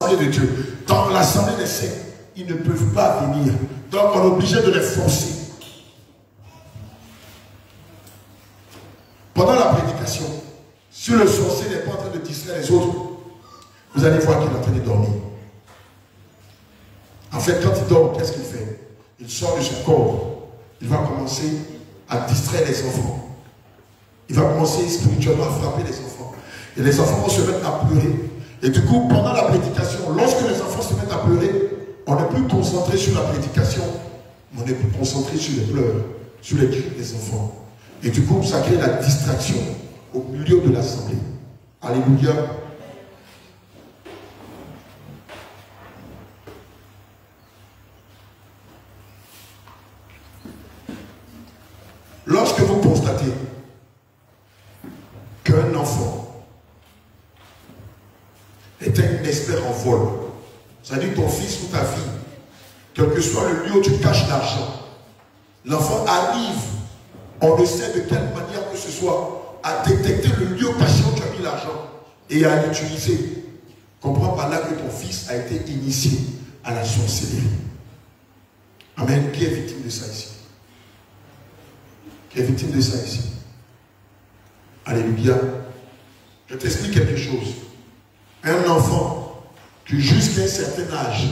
l'assemblée de Dieu. Dans l'assemblée des saints, ils ne peuvent pas venir. Donc on est obligé de les forcer. Pendant la prédication, si le sorcier n'est pas en train de distraire les autres, vous allez voir qu'il est en train de dormir. En fait, quand il dort, qu'est-ce qu'il fait? Il sort de son corps. Il va commencer à distraire les enfants. Il va commencer spirituellement à frapper les enfants. Et les enfants vont se mettre à pleurer. Et du coup, pendant la prédication, lorsque les enfants se mettent à pleurer, on n'est plus concentré sur la prédication, mais on est plus concentré sur les pleurs, sur les cris des enfants. Et du coup, ça crée la distraction au milieu de l'assemblée. Alléluia. Lorsque vous constatez qu'un enfant est un expert en vol, c'est-à-dire ton fils ou ta fille, quel que soit le lieu où tu caches l'argent, l'enfant arrive, on ne sait de quelle manière que ce soit, à détecter le lieu caché où tu as mis l'argent et à l'utiliser. Comprends par là que ton fils a été initié à la sorcellerie. Amen. Qui est victime de ça ici? Qui est victime de ça ici? Alléluia. Je t'explique quelque chose. Un enfant qui jusqu'à un certain âge,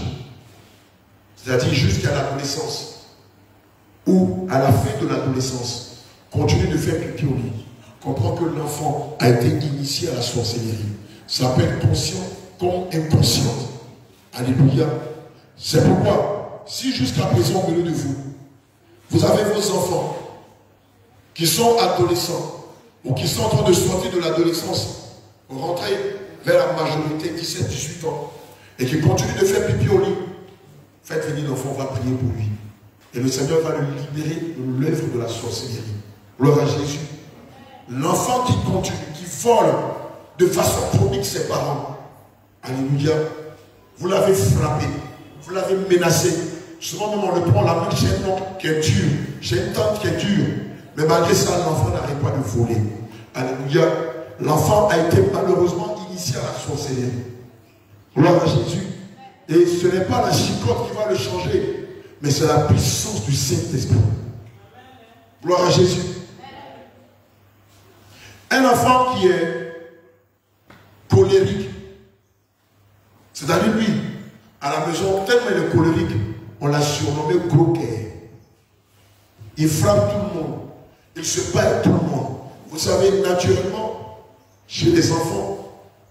c'est-à-dire jusqu'à l'adolescence, ou à la fin de l'adolescence, continue de faire pipi au lit, comprend que l'enfant a été initié à la sorcellerie. Ça peut être conscient comme inconscient. Alléluia. C'est pourquoi, si jusqu'à présent au milieu de vous, vous avez vos enfants qui sont adolescents ou qui sont en train de sortir de l'adolescence, rentrer vers la majorité, 17-18 ans, et qui continuent de faire pipi au lit, faites venir l'enfant, on va prier pour lui. Et le Seigneur va le libérer de l'œuvre de la sorcellerie. Gloire à Jésus. L'enfant qui continue, qui vole de façon chronique ses parents, alléluia, vous l'avez frappé, vous l'avez menacé. Souvent même on le prend la main chez un oncle qui est dur, chez une tante qui est dure. Mais malgré ça, l'enfant n'arrête pas de voler. Alléluia. L'enfant a été malheureusement initié à la sorcellerie. Gloire à Jésus. Et ce n'est pas la chicotte qui va le changer, mais c'est la puissance du Saint-Esprit. Gloire à Jésus. Un enfant qui est colérique, c'est-à-dire lui, à la maison, tellement il est colérique, on l'a surnommé gros cœur. Il frappe tout le monde. Il se bat avec tout le monde. Vous savez, naturellement, chez les enfants,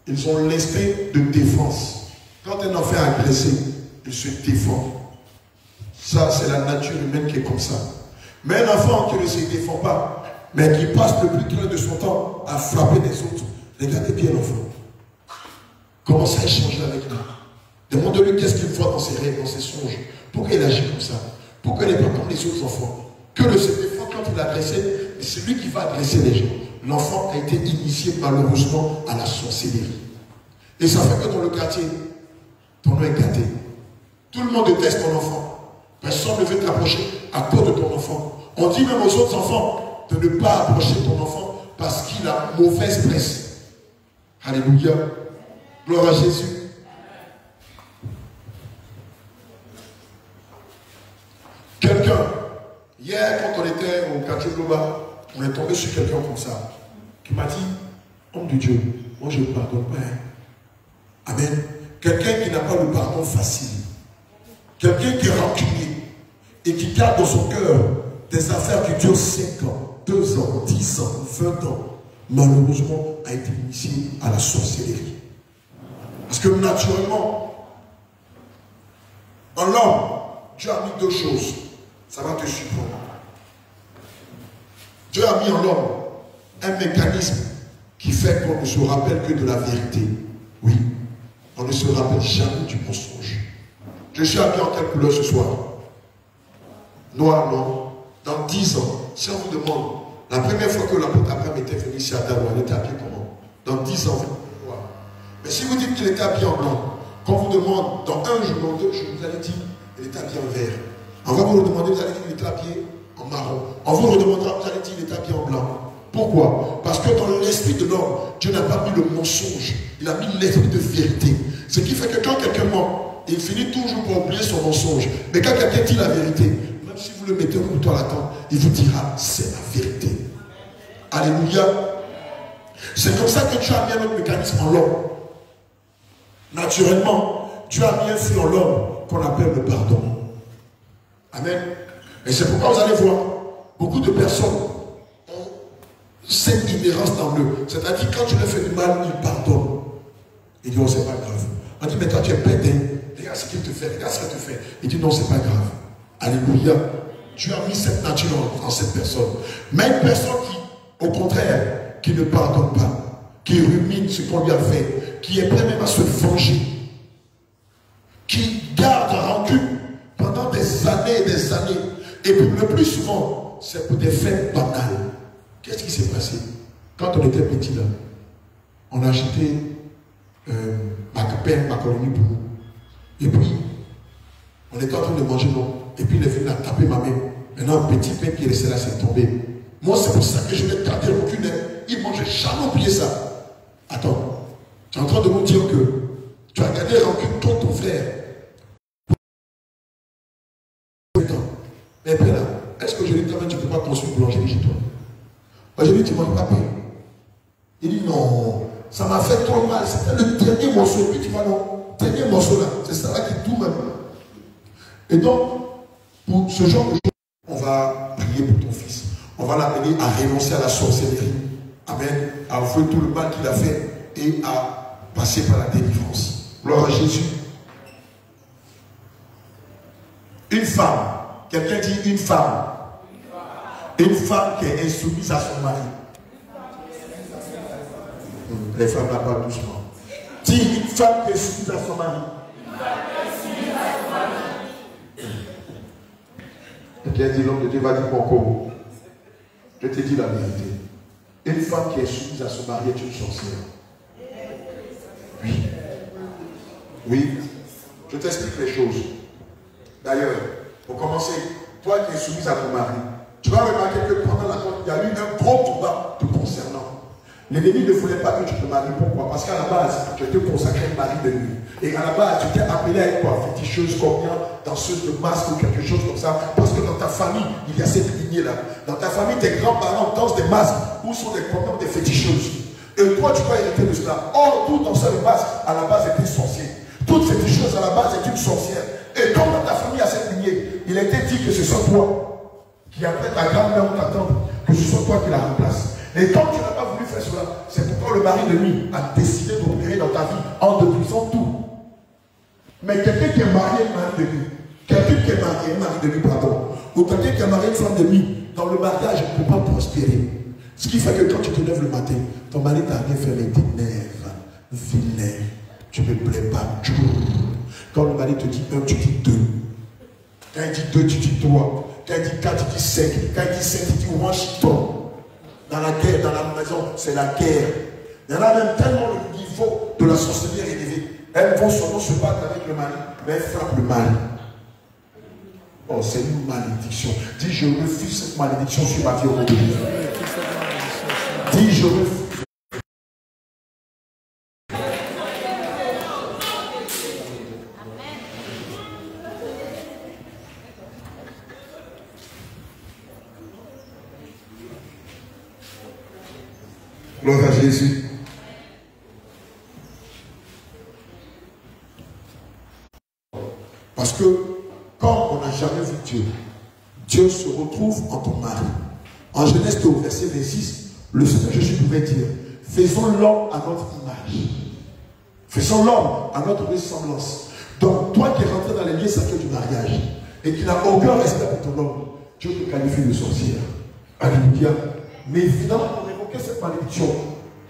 ils ont l'instinct de défense. Quand un enfant est agressé, il se défend. Ça, c'est la nature humaine qui est comme ça. Mais un enfant qui ne se défend pas, mais qui passe le plus clair de son temps à frapper les autres, regardez bien l'enfant. Commencez à échanger avec lui. Demandez-lui qu'est-ce qu'il voit dans ses rêves, dans ses songes. Pourquoi il agit comme ça? Pourquoi il n'est pas comme les autres enfants? Que le se défend quand il est agressé, c'est lui qui va agresser les gens. L'enfant a été initié malheureusement à la sorcellerie. Et ça fait que dans le quartier, ton nom est gâté. Tout le monde déteste ton enfant. Personne ne veut t'approcher à cause de ton enfant. On dit même aux autres enfants de ne pas approcher ton enfant parce qu'il a mauvaise presse. Alléluia. Gloire à Jésus. Quelqu'un, hier quand on était au quartier global, on est tombé sur quelqu'un comme ça, qui m'a dit, homme de Dieu, moi je ne pardonne pas. Amen. Quelqu'un qui n'a pas le pardon facile. Quelqu'un qui est rancunier et qui garde dans son cœur des affaires qui durent 5 ans, 2 ans, 10 ans, 20 ans, malheureusement a été initié à la sorcellerie. Parce que naturellement, dans l'homme, Dieu a mis 2 choses. Ça va te surprendre. Dieu a mis en l'homme un mécanisme qui fait qu'on ne se rappelle que de la vérité. Oui, on ne se rappelle jamais du mensonge. Je suis habillé en quelle couleur ce soir? Noir, non. Dans 10 ans, si on vous demande, la première fois que l'apôtre Abraham était venu ici à Dawa, il était habillé comment? Dans 10 ans, noir. Mais si vous dites qu'il était habillé en blanc, quand on vous demande, dans 1 jour, dans 2 jours, vous allez dire, il était habillé en vert. On va vous le demander, vous allez dire, il était habillé en marron. On vous le demandera, vous allez dire, il était habillé en blanc. Pourquoi? Parce que dans l'esprit de l'homme, Dieu n'a pas mis le mensonge, il a mis l'esprit de vérité. Ce qui fait que quand quelqu'un naturellement, il finit toujours par oublier son mensonge. Mais quand quelqu'un dit la vérité, même si vous le mettez au couteau à la tempe, il vous dira, c'est la vérité. Alléluia. C'est comme ça que Dieu a mis un autre mécanisme en l'homme. Naturellement, Dieu a mis un fruit en l'homme qu'on appelle le pardon. Amen. Et c'est pourquoi vous allez voir, beaucoup de personnes ont cette inhérence dans eux. C'est-à-dire, quand tu leur fais du mal, ils pardonnent. Ils disent, oh, c'est pas grave. On dit, mais toi, tu es bête, hein? Regarde ce qu'il te fait, regarde ce qu'il te fait. Il dit, non, c'est pas grave. Alléluia. Dieu a mis cette nature en cette personne. Mais une personne qui, au contraire, qui ne pardonne pas, qui rumine ce qu'on lui a fait, qui est prêt même à se venger, qui garde rancune pendant des années et des années. Et puis le plus souvent, c'est pour des faits banals. Qu'est-ce qui s'est passé? Quand on était petit là, on a acheté macaroni pour nous. Et puis, on était en train de manger, non? Et puis il est venu taper ma main. Maintenant, un petit pain qui est resté là, c'est tombé. Moi, c'est pour ça que je l'ai gardé aucune aide. Il ne mangeait jamais oublié ça. Attends, tu es en train de me dire que tu as gardé rancune contre ton frère. Mais après là, est-ce que je lui dis, tu ne peux pas construire une boulangerie chez toi? Moi, je lui dis, tu ne manges pas pain. Il dit, non, ça m'a fait trop mal. C'était le dernier morceau. Et puis tu vois, non, dernier morceau là, c'est ça là qui tout même. Et donc, pour ce genre de choses, on va prier pour ton fils. On va l'amener à renoncer à la sorcellerie. Amen. À avouer tout le mal qu'il a fait et à passer par la délivrance. Gloire à Jésus. Une femme. Quelqu'un dit une femme. Une femme qui est insoumise à son mari. Les femmes là parlent doucement. Dis une femme qui est soumise à son mari. Quelqu'un dit l'homme de Dieu va dire mon. Je te dis la vérité. Une femme qui est soumise à son mari est une sorcière. Oui. Oui. Je t'explique les choses. D'ailleurs, pour commencer, toi qui es soumise à ton mari, tu vas remarquer que pendant la il y a eu un gros combat te concernant. L'ennemi ne voulait pas que tu te maries. Pourquoi? Parce qu'à la base, tu étais consacré mari de nuit. Et à la base, tu t'es appelé à être quoi? Féticheuse, combien, danseuse de masque ou quelque chose comme ça. Parce que dans ta famille, il y a cette lignée-là. Dans ta famille, tes grands-parents dansent des masques ou sont des combien, des féticheuses. Et toi, tu vas hériter de cela. Or, tout danseur de masque, à la base, est un sorcier. Toute féticheuse, à la base, est une sorcière. Et comme dans ta famille, il y a cette lignée, il a été dit que ce soit toi qui appelle ta grand-mère ou ta tante, que ce soit toi qui la remplace. Et comme tu n'as pas voulu faire cela, c'est pourquoi le mari de nuit a décidé d'opérer dans ta vie en détruisant tout. Mais quelqu'un qui est marié, mari de nuit, quelqu'un qui est marié, mari de nuit, pardon, ou quelqu'un qui est marié, femme de nuit, dans le mariage, ne peut pas prospérer. Ce qui fait que quand tu te lèves le matin, ton mari t'a rien fait, mais t'énerve, vilain, tu ne me plais pas. Quand le mari te dit 1, tu dis 2. Quand il dit 2, tu dis 3. Quand il dit 4, tu dis 5. Quand il dit 5, tu dis Washington. Dans la guerre, dans la maison, c'est la guerre. Il y en a même tellement le niveau de la sorcellerie est élevé. Elles vont seulement se battre avec le mari, mais elles frappent le mari. Oh, c'est une malédiction. Dis, je refuse cette malédiction sur ma vie au nom de Jésus. Dis, je refuse. Gloire à Jésus. Parce que, comme on n'a jamais vu Dieu, Dieu se retrouve en ton mari. En Genèse, au verset 26, le Seigneur Jésus pouvait dire, faisons l'homme à notre image. Faisons l'homme à notre ressemblance. Donc, toi qui es rentré dans les liens sacrés du mariage et qui n'as aucun respect pour ton homme, Dieu te qualifie de sorcière. Alléluia. Mais évidemment, pour évoquer cette malédiction,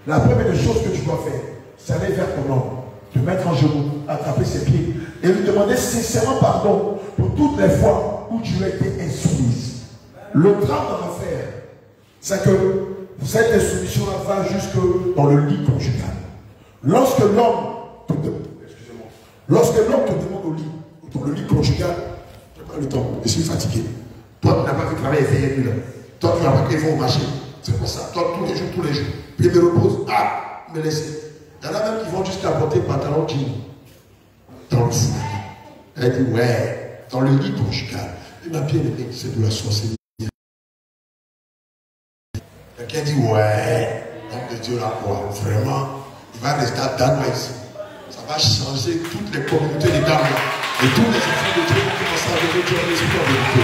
la première chose que tu dois faire, c'est aller vers ton homme, te mettre en genoux, attraper ses pieds et lui demander sincèrement pardon pour toutes les fois où tu as été insoumise. Le drame dans l'affaire, c'est que cette insoumission va jusque dans le lit conjugal. Lorsque l'homme te demande au lit, dans le lit conjugal, tu n'as pas le temps, je suis fatigué. Toi, tu n'as pas fait travailler veiller là. Toi, tu n'as pas fait au marché. C'est pour ça. Toi, tous les jours. Puis il me repose. Ah, me laisser. Il y en a même qui vont jusqu'à porter pantalon jean. Dans le fou. Elle dit, ouais, dans le lit conjugal. Et ma bien-aimée, c'est de la sorcellerie. Quelqu'un dit, ouais, l'homme de Dieu là, quoi, vraiment, il va rester à Danois ici. Ça va changer toutes les communautés des dames. Et tous les enfants de Dieu vont commencer à venir Dieu en esprit en vérité.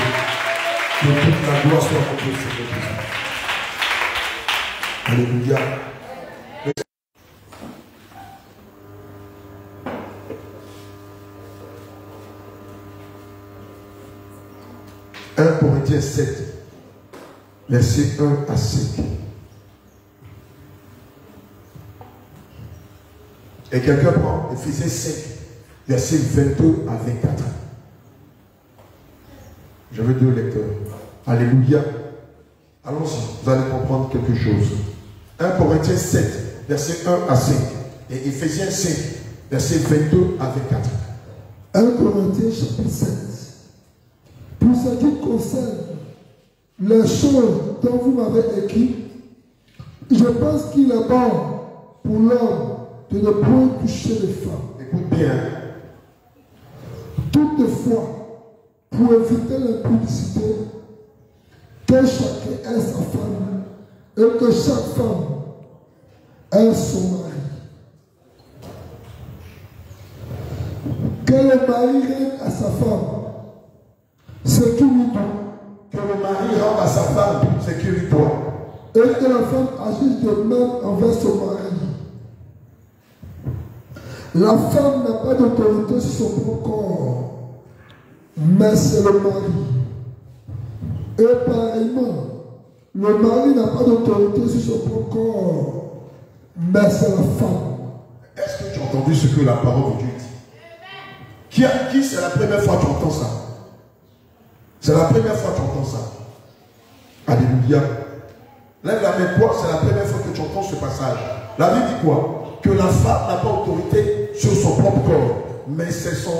Que toute la gloire soit contre Seigneur Jésus. Alléluia. 1 Corinthiens 7, versets 1 à 5. Et quelqu'un prend Éphésiens 5, versets 22 à 24. Je veux 2 lecteurs. Alléluia. Allons-y, vous allez comprendre quelque chose. 1 Corinthiens 7, versets 1 à 5. Et Éphésiens 5, versets 22 à 24. 1 Corinthiens chapitre 7. Pour ce qui concerne les choses dont vous m'avez écrit, je pense qu'il est bon pour l'homme de ne point toucher les femmes. Écoute bien. Toutefois, pour éviter l'impudicité, que chacun ait sa femme et que chaque femme ait son mari. Que le mari rende à sa femme ce qui lui doit. Que le mari rende à sa femme ce qui lui doit. Et que la femme agisse de même envers son mari. La femme n'a pas d'autorité sur son propre corps, mais c'est le mari. Et pareillement, le mari n'a pas d'autorité sur son propre corps, mais c'est la femme. Est-ce que tu as entendu ce que la parole de Dieu dit? Qui c'est la première fois que tu entends ça? C'est la première fois que tu entends ça. Alléluia. Lève la main, toi, c'est la première fois que tu entends ce passage. La Bible dit quoi? Que la femme n'a pas autorité sur son propre corps, mais c'est son.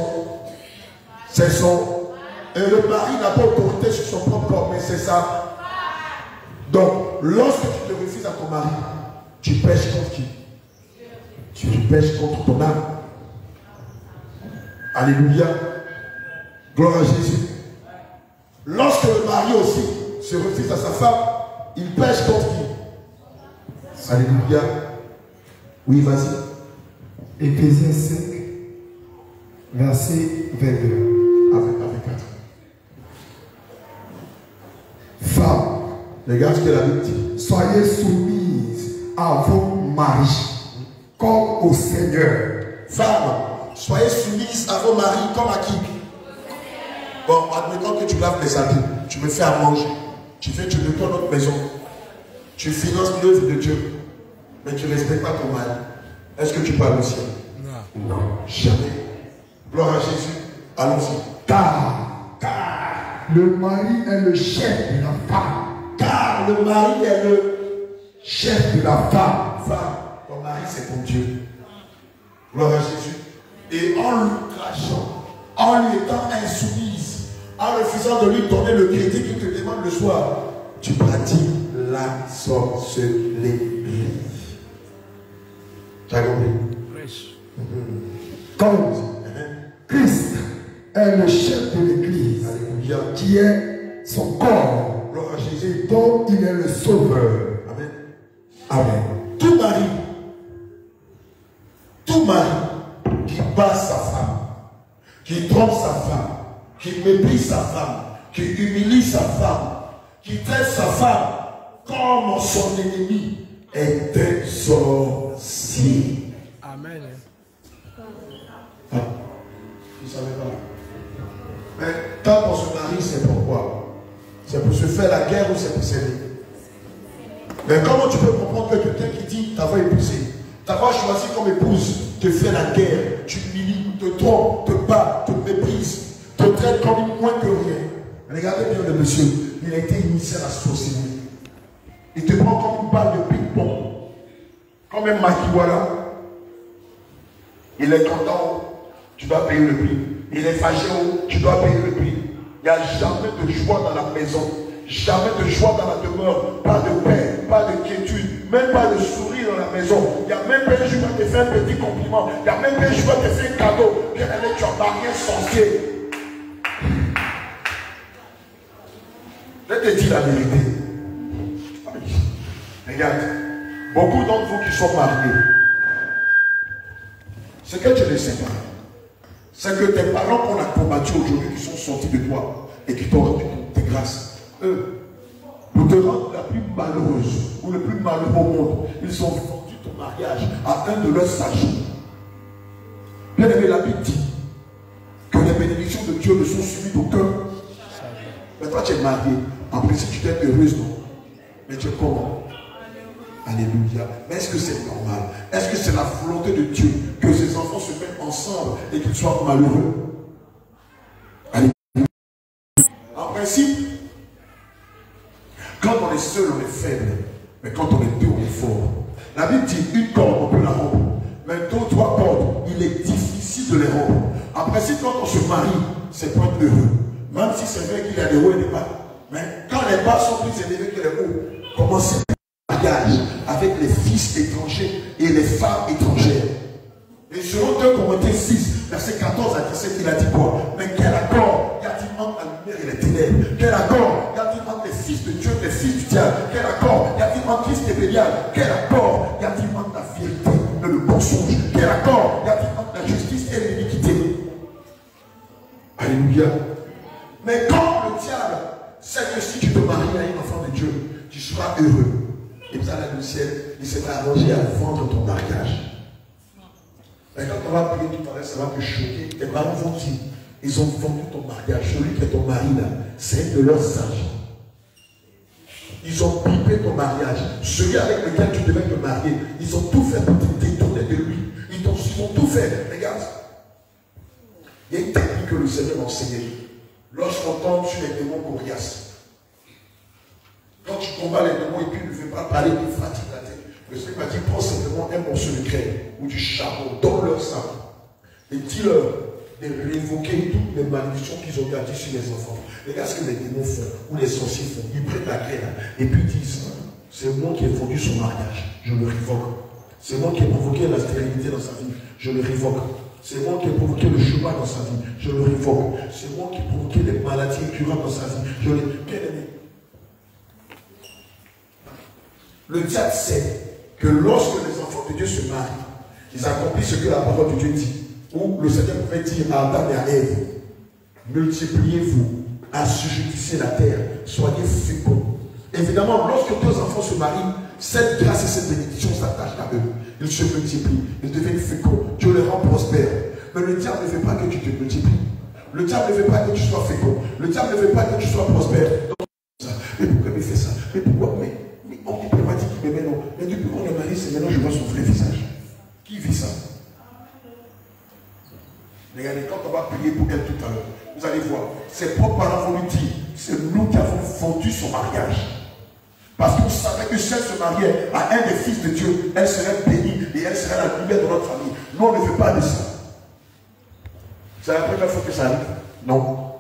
Et le mari n'a pas autorité sur son propre corps, mais c'est ça. Donc, lorsque tu te refuses à ton mari, tu pêches contre qui? Tu pêches contre ton âme. Alléluia. Gloire à Jésus. Lorsque le mari aussi se refuse à sa femme, il pêche contre qui? Alléluia. Oui, vas-y. Éphésiens 5, verset 22. Avec 4. Femmes, regarde ce que la Bible dit. Soyez soumises à vos maris, comme au Seigneur. Femmes, soyez soumises à vos maris, comme à qui? Bon, admettons que tu laves les habits, tu me fais à manger, tu nettoies notre maison, tu finances l'œuvre de Dieu, mais tu ne respectes pas ton mari. Est-ce que tu parles au ciel? Non. Jamais. Gloire à Jésus. Allons-y. Car le mari est le chef de la femme. Car le mari est le chef de la femme. Femme, ton mari c'est ton Dieu. Gloire à Jésus. Et en lui crachant, en lui étant insoumise, en refusant de lui donner le crédit qu'il te demande le soir, tu pratiques la sorcellerie. Tu as compris? Comme Christ est le chef de l'Église, qui est son corps, gloire à Jésus, dont il est le sauveur. Amen. Amen. Tout mari qui bat sa femme, qui trompe sa femme, qui méprise sa femme, qui humilie sa femme, qui traite sa femme comme son ennemi, est un sorcier. Amen. Ah, tu ne savais pas. Mais quand on se marie, c'est pourquoi? C'est pour se faire la guerre ou c'est pour s'aimer? Mais comment tu peux comprendre que quelqu'un qui dit t'avoir épousé, t'avoir choisi comme épouse, te fait la guerre, tu humilies, te trompe, te bat, te méprise, te traite comme moins que rien? Regardez bien le monsieur, il a été initié à la sorcellerie. Il te prend comme une balle de ping-pong, comme un maquiwala. Il est content, tu dois payer le prix. Il est fâché, tu dois payer le prix. Il n'y a jamais de joie dans la maison, jamais de joie dans la demeure, pas de paix, pas de quiétude. Même pas de sourire dans la maison. Il n'y a même pas un jour où tu fais un petit compliment. Il n'y a même pas un jour où tu fais un cadeau. Bien allé, tu as marié un sorcier. Je te dis la vérité. Regarde, beaucoup d'entre vous qui sont mariés, ce que tu ne sais pas, c'est que tes parents qu'on a combattu aujourd'hui, qui sont sortis de toi et qui t'ont rendu tes grâces, eux, pour te rendre la plus malheureuse ou le plus malheureux au monde, ils ont vendu ton mariage à un de leurs sages. Bien aimé, la Bible dit que les bénédictions de Dieu ne sont suivies d'aucun. Mais toi, tu es marié. En principe, tu t'es heureuse, non? Mais tu es comment? Alléluia. Mais est-ce que c'est normal? Est-ce que c'est la volonté de Dieu que ces enfants se mettent ensemble et qu'ils soient malheureux? Alléluia. En principe, quand on est seul, on est faible. Mais quand on est deux, on est fort. La Bible dit une corde, on peut la rompre. Mais deux ou trois cordes, il est difficile de les rompre. En principe, quand on se marie, c'est pour être heureux. Même si c'est vrai qu'il y a des hauts et des bas. Mais quand les bas sont plus élevés que les hauts, commencez le mariage avec les fils étrangers et les femmes étrangères. Et selon 2 Corinthiens 6, verset 14 à 17, il a dit quoi? Mais quel accord y a-t-il entre la lumière et les ténèbres? Quel accord y a-t-il entre les fils de Dieu et les fils du diable? Quel accord y a-t-il entre Christ et Bélial? Quel accord y a-t-il entre la vérité et le mensonge? Quel accord y a-t-il entre la justice et l'iniquité? Alléluia. Mais quand le diable sait que si tu te maries à un enfant de Dieu, tu seras heureux. Et puis à le ciel, il s'est arrangé à vendre ton mariage. Mais quand on va prier tout à l'heure, ça va te choquer. Tes parents vont dire, ils ont vendu ton mariage. Celui qui est ton mari là, c'est un de leurs sages. Ils ont pipé ton mariage. Celui avec lequel tu devais te marier, ils ont tout fait pour te détourner de lui. Ils ont tout fait. Regarde. Il y a une technique que le Seigneur m'a enseignée. Lorsqu'on tombe sur les démons coriaces, quand tu combats les démons et puis il ne veut pas parler, il fatigue la tête. Le Seigneur m'a dit, prends simplement un morceau de crème ou du charbon, donne leur sang et dis-leur de révoquer toutes les malédictions qu'ils ont gardées sur les enfants. Regarde ce que les démons font, ou les sorciers font. Ils prennent la crème et puis ils disent, c'est moi qui ai vendu son mariage, je le révoque. C'est moi qui ai provoqué la stérilité dans sa vie, je le révoque. C'est moi qui ai provoqué le chemin dans sa vie, je le révoque. C'est moi qui ai provoqué les maladies incurables dans sa vie, je le révoque. Bien aimé. Le diable sait que lorsque les enfants de Dieu se marient, ils accomplissent ce que la parole de Dieu dit. Où le Seigneur pouvait dire à Adam et à Ève, multipliez-vous, assujettissez la terre, soyez féconds. Évidemment, lorsque deux enfants se marient, cette grâce et cette bénédiction s'attachent à eux. Ils se multiplient, ils deviennent féconds, Dieu les rend prospères. Mais le diable ne veut pas que tu te multiplies. Le diable ne veut pas que tu sois fécond. Le diable ne veut pas que tu sois prospère. Mais pourquoi il fait ça? Mais pourquoi? Mais on ne pas dire qu'il m'aimait, non. Mais depuis qu'on est marié, c'est maintenant que je vois son vrai visage. Qui vit ça? Regardez, quand on va prier pour elle tout à l'heure, vous allez voir, ses propres parents vont lui dire, c'est nous qui avons vendu son mariage. Parce qu'on savait que si elle se mariait à un des fils de Dieu, elle serait bénie et elle serait la lumière de notre famille. Nous, on ne veut pas de ça. C'est la première fois que ça arrive? Non.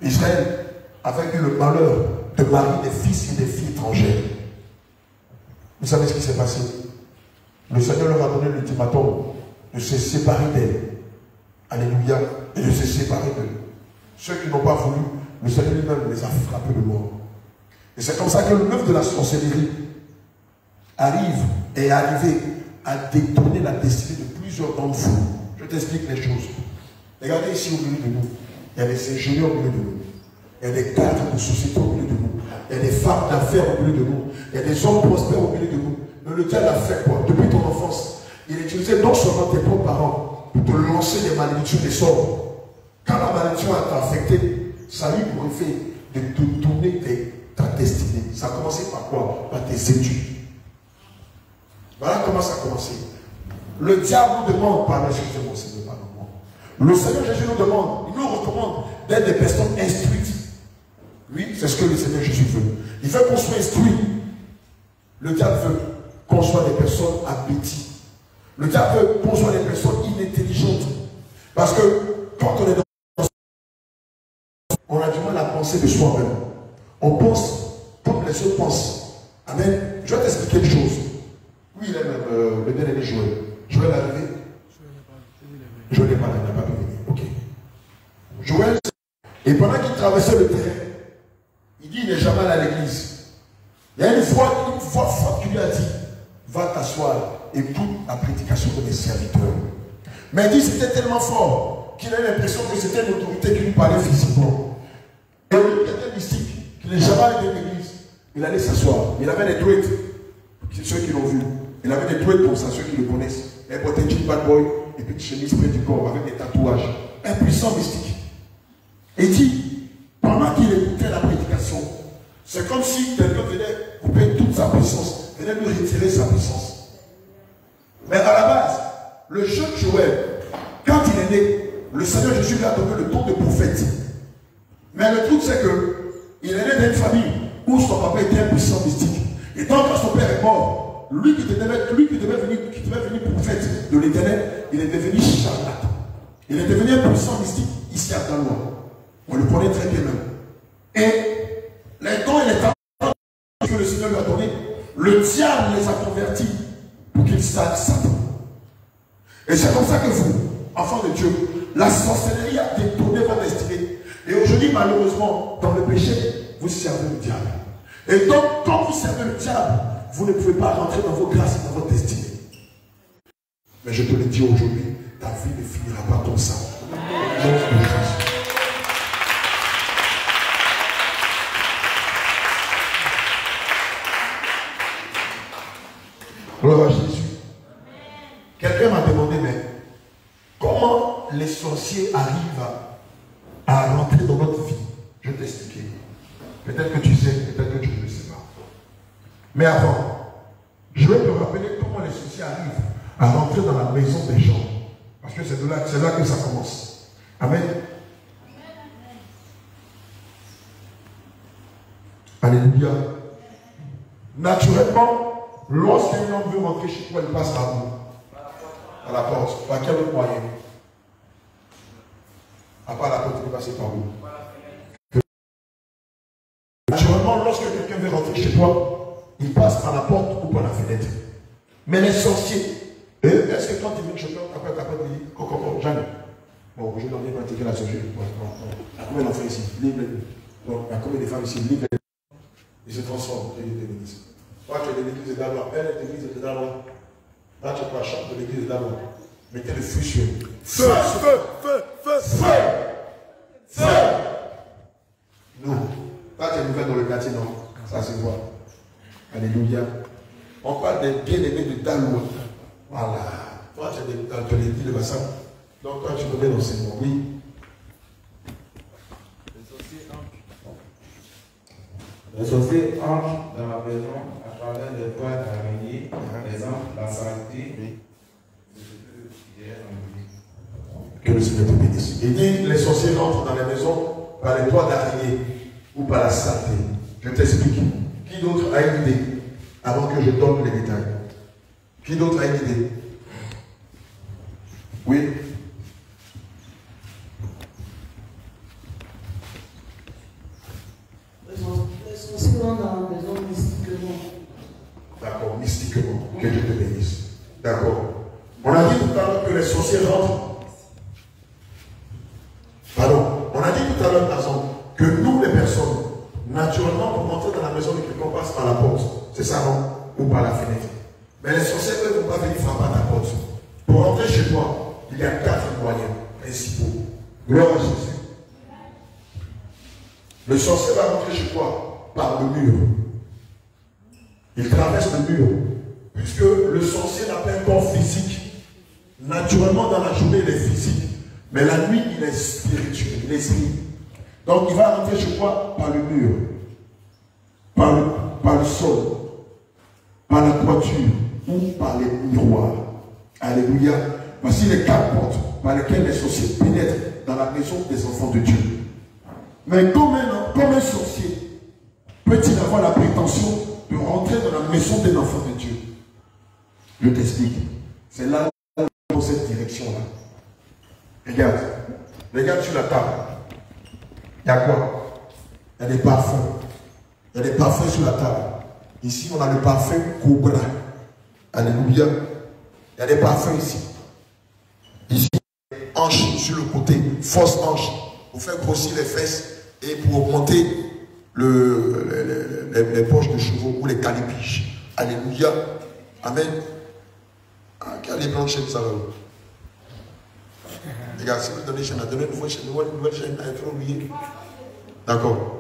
Israël avait eu le malheur de marier des fils et des filles étrangères. Vous savez ce qui s'est passé? Le Seigneur leur a donné l'ultimatum de se séparer d'elle. Alléluia. Et de se séparer d'eux. Ceux qui n'ont pas voulu, le Seigneur lui-même les a frappés de mort. Et c'est comme ça que l'œuvre de la sorcellerie est arrivé à détourner la destinée de plusieurs d'entre vous. Je t'explique les choses. Regardez ici au milieu de nous. Il y a des ingénieurs au milieu de nous. Il y a des cadres de société au milieu de nous. Il y a des femmes d'affaires au milieu de nous. Il y a des hommes prospères au milieu de nous. Mais le diable a fait quoi? Depuis ton enfance, il utilisait non seulement tes propres parents pour te lancer des malédictions, des sorts. Quand la malédiction t'a affecté, ça lui pour effet de te tourner ta destinée. Ça a commencé par quoi? Par tes études. Voilà comment ça a commencé. Le diable nous demande, par la Seigneur, c'est pas normal. Le Seigneur Jésus nous demande, il nous recommande d'être des personnes instruites. Oui, c'est ce que le Seigneur Jésus veut. Il veut qu'on soit instruit. Le diable veut qu'on soit des personnes appétites. Le diable veut qu'on soit des personnes inintelligentes. Parce que quand on est dans on a du mal à penser de soi-même. On pense comme les autres pensent. Amen. Je vais t'expliquer une chose. Oui, il est même le bien-aimé Joël. Joël est arrivé. Joël n'est pas là, il n'a pas pu venir. Ok. Joël, et pendant qu'il traversait le terrain, il dit il n'est jamais allé à l'église. Il y a une fois forte qui lui a dit va t'asseoir et écoute la prédication de mes serviteurs. Mais il dit c'était tellement fort qu'il a l'impression que c'était une autorité qui lui parlait physiquement. Et lui qui était mystique, qui n'est jamais allé à l'église, il allait s'asseoir. Il avait des tweets, c'est ceux qui l'ont vu. Il avait des tweets pour ça, ceux qui le connaissent. Il portait une jean bad boy et puis une chemise près du corps avec des tatouages. Un puissant mystique. Et il dit, pendant qu'il écoutait la prédication, c'est comme si quelqu'un venait couper toute sa puissance, venait lui retirer sa puissance. Mais à la base, le jeune Joël, quand il est né, le Seigneur Jésus lui a donné le don de prophète. Mais le truc c'est que il est né d'une famille où son papa était un puissant mystique. Et donc quand son père est mort, lui qui devait venir prophète de l'Éternel, il est devenu charlatan. Il est devenu un puissant mystique ici à Dalois. On le connaît très bien même. Et les dons et les talents que le Seigneur lui a donnés, le diable les a convertis pour qu'ils savent Satan. Et c'est comme ça que vous, enfants de Dieu, la sorcellerie a détourné votre destinée. Et aujourd'hui, malheureusement, dans le péché, vous servez le diable. Et donc, quand vous servez le diable, vous ne pouvez pas rentrer dans vos grâces et dans votre destinée. Mais je te le dis aujourd'hui, ta vie ne finira pas comme ça. Gloire à Jésus. Quelqu'un m'a demandé, mais comment les sorciers arrivent à rentrer dans notre vie? Je vais t'expliquer. Peut-être que tu sais, peut-être que tu ne le sais pas. Mais avant, je vais te rappeler comment les sorciers arrivent à rentrer dans la maison des gens. Parce que c'est là que ça commence. Amen. Alléluia. Naturellement, lorsqu'un homme veut rentrer chez toi, il passe par où? À la porte. Par quel autre moyen? À part la porte, il peut passer par où? Naturellement, lorsque quelqu'un veut rentrer chez toi, il passe par la porte ou par la fenêtre. Mais les sorciers, est-ce que quand tu viens chez toi, après ta porte, il dit Coco, jamais. Bon, je dois bien pratiquer la sorcellerie. Il y a combien d'enfants ici? Livre-les. Donc, il y a combien de femmes ici? Livre-les. Ils se transforment. Toi, tu es de l'église de Dalois. Elle est de l'église de Dalois. Là, tu es pour la chambre de l'église de Dalois. Mettez le feu sur eux. Feu, feu, feu, feu, feu, feu. Non. Toi, tu es nouvelle dans le quartier, non? Ça se voit. Alléluia. On parle des bien-aimés de Dalois. Voilà. Toi, tu es dans l'église de Bassam. Donc, toi, tu connais l'enseignement. Oui. Les sorciers entrent dans la maison à travers les toits d'araignée, les lampe, la saleté. Que le Seigneur te bénisse. Il dit les sorciers rentrent dans les maisons par les toits d'araignée ou par la saleté. Je t'explique. Qui d'autre a une idée avant que je donne les détails? Qui d'autre a une idée? Oui. Les sorciers rentrent dans la maison mystiquement. D'accord, mystiquement. Que Dieu te bénisse. D'accord. On a dit tout à l'heure que les sorciers rentrent. Pardon. On a dit tout à l'heure, par exemple, que nous, les personnes, naturellement, pour rentrer dans la maison de quelqu'un, on passe par la porte. C'est ça, non? Ou par la fenêtre. Mais les sorciers, eux, ne vont pas venir frapper à ta porte. Pour rentrer chez toi, il y a 4 moyens principaux. Gloire à Jésus. Le sorcier va rentrer chez toi par le mur. Il traverse le mur. Puisque le sorcier n'a pas un corps physique. Naturellement, dans la journée, il est physique. Mais la nuit, il est spirituel, il est esprit. Donc, il va rentrer chez toi par le mur, par le sol, par la toiture ou par les miroirs. Alléluia. Voici les 4 portes par lesquelles les sorciers pénètrent dans la maison des enfants de Dieu. Mais comme un sorcier peut-il avoir la prétention de rentrer dans la maison des enfants de Dieu? Je t'explique. C'est là dans cette direction-là. Regarde sur la table. Il y a quoi? Il y a des parfums. Il y a des parfums sur la table. Ici, on a le parfum Cobra. Alléluia. Il y a des parfums ici. Ici, hanches sur le côté, fausse hanche, pour faire grossir les fesses et pour augmenter les poches de chevaux ou les calipiges. Alléluia. Amen. Ah, qui a les blancs chaînes, ça va où? Les gars, si vous donnez chaîne, donnez une nouvelle chaîne, une nouvelle chaîne, il faut oublier. D'accord.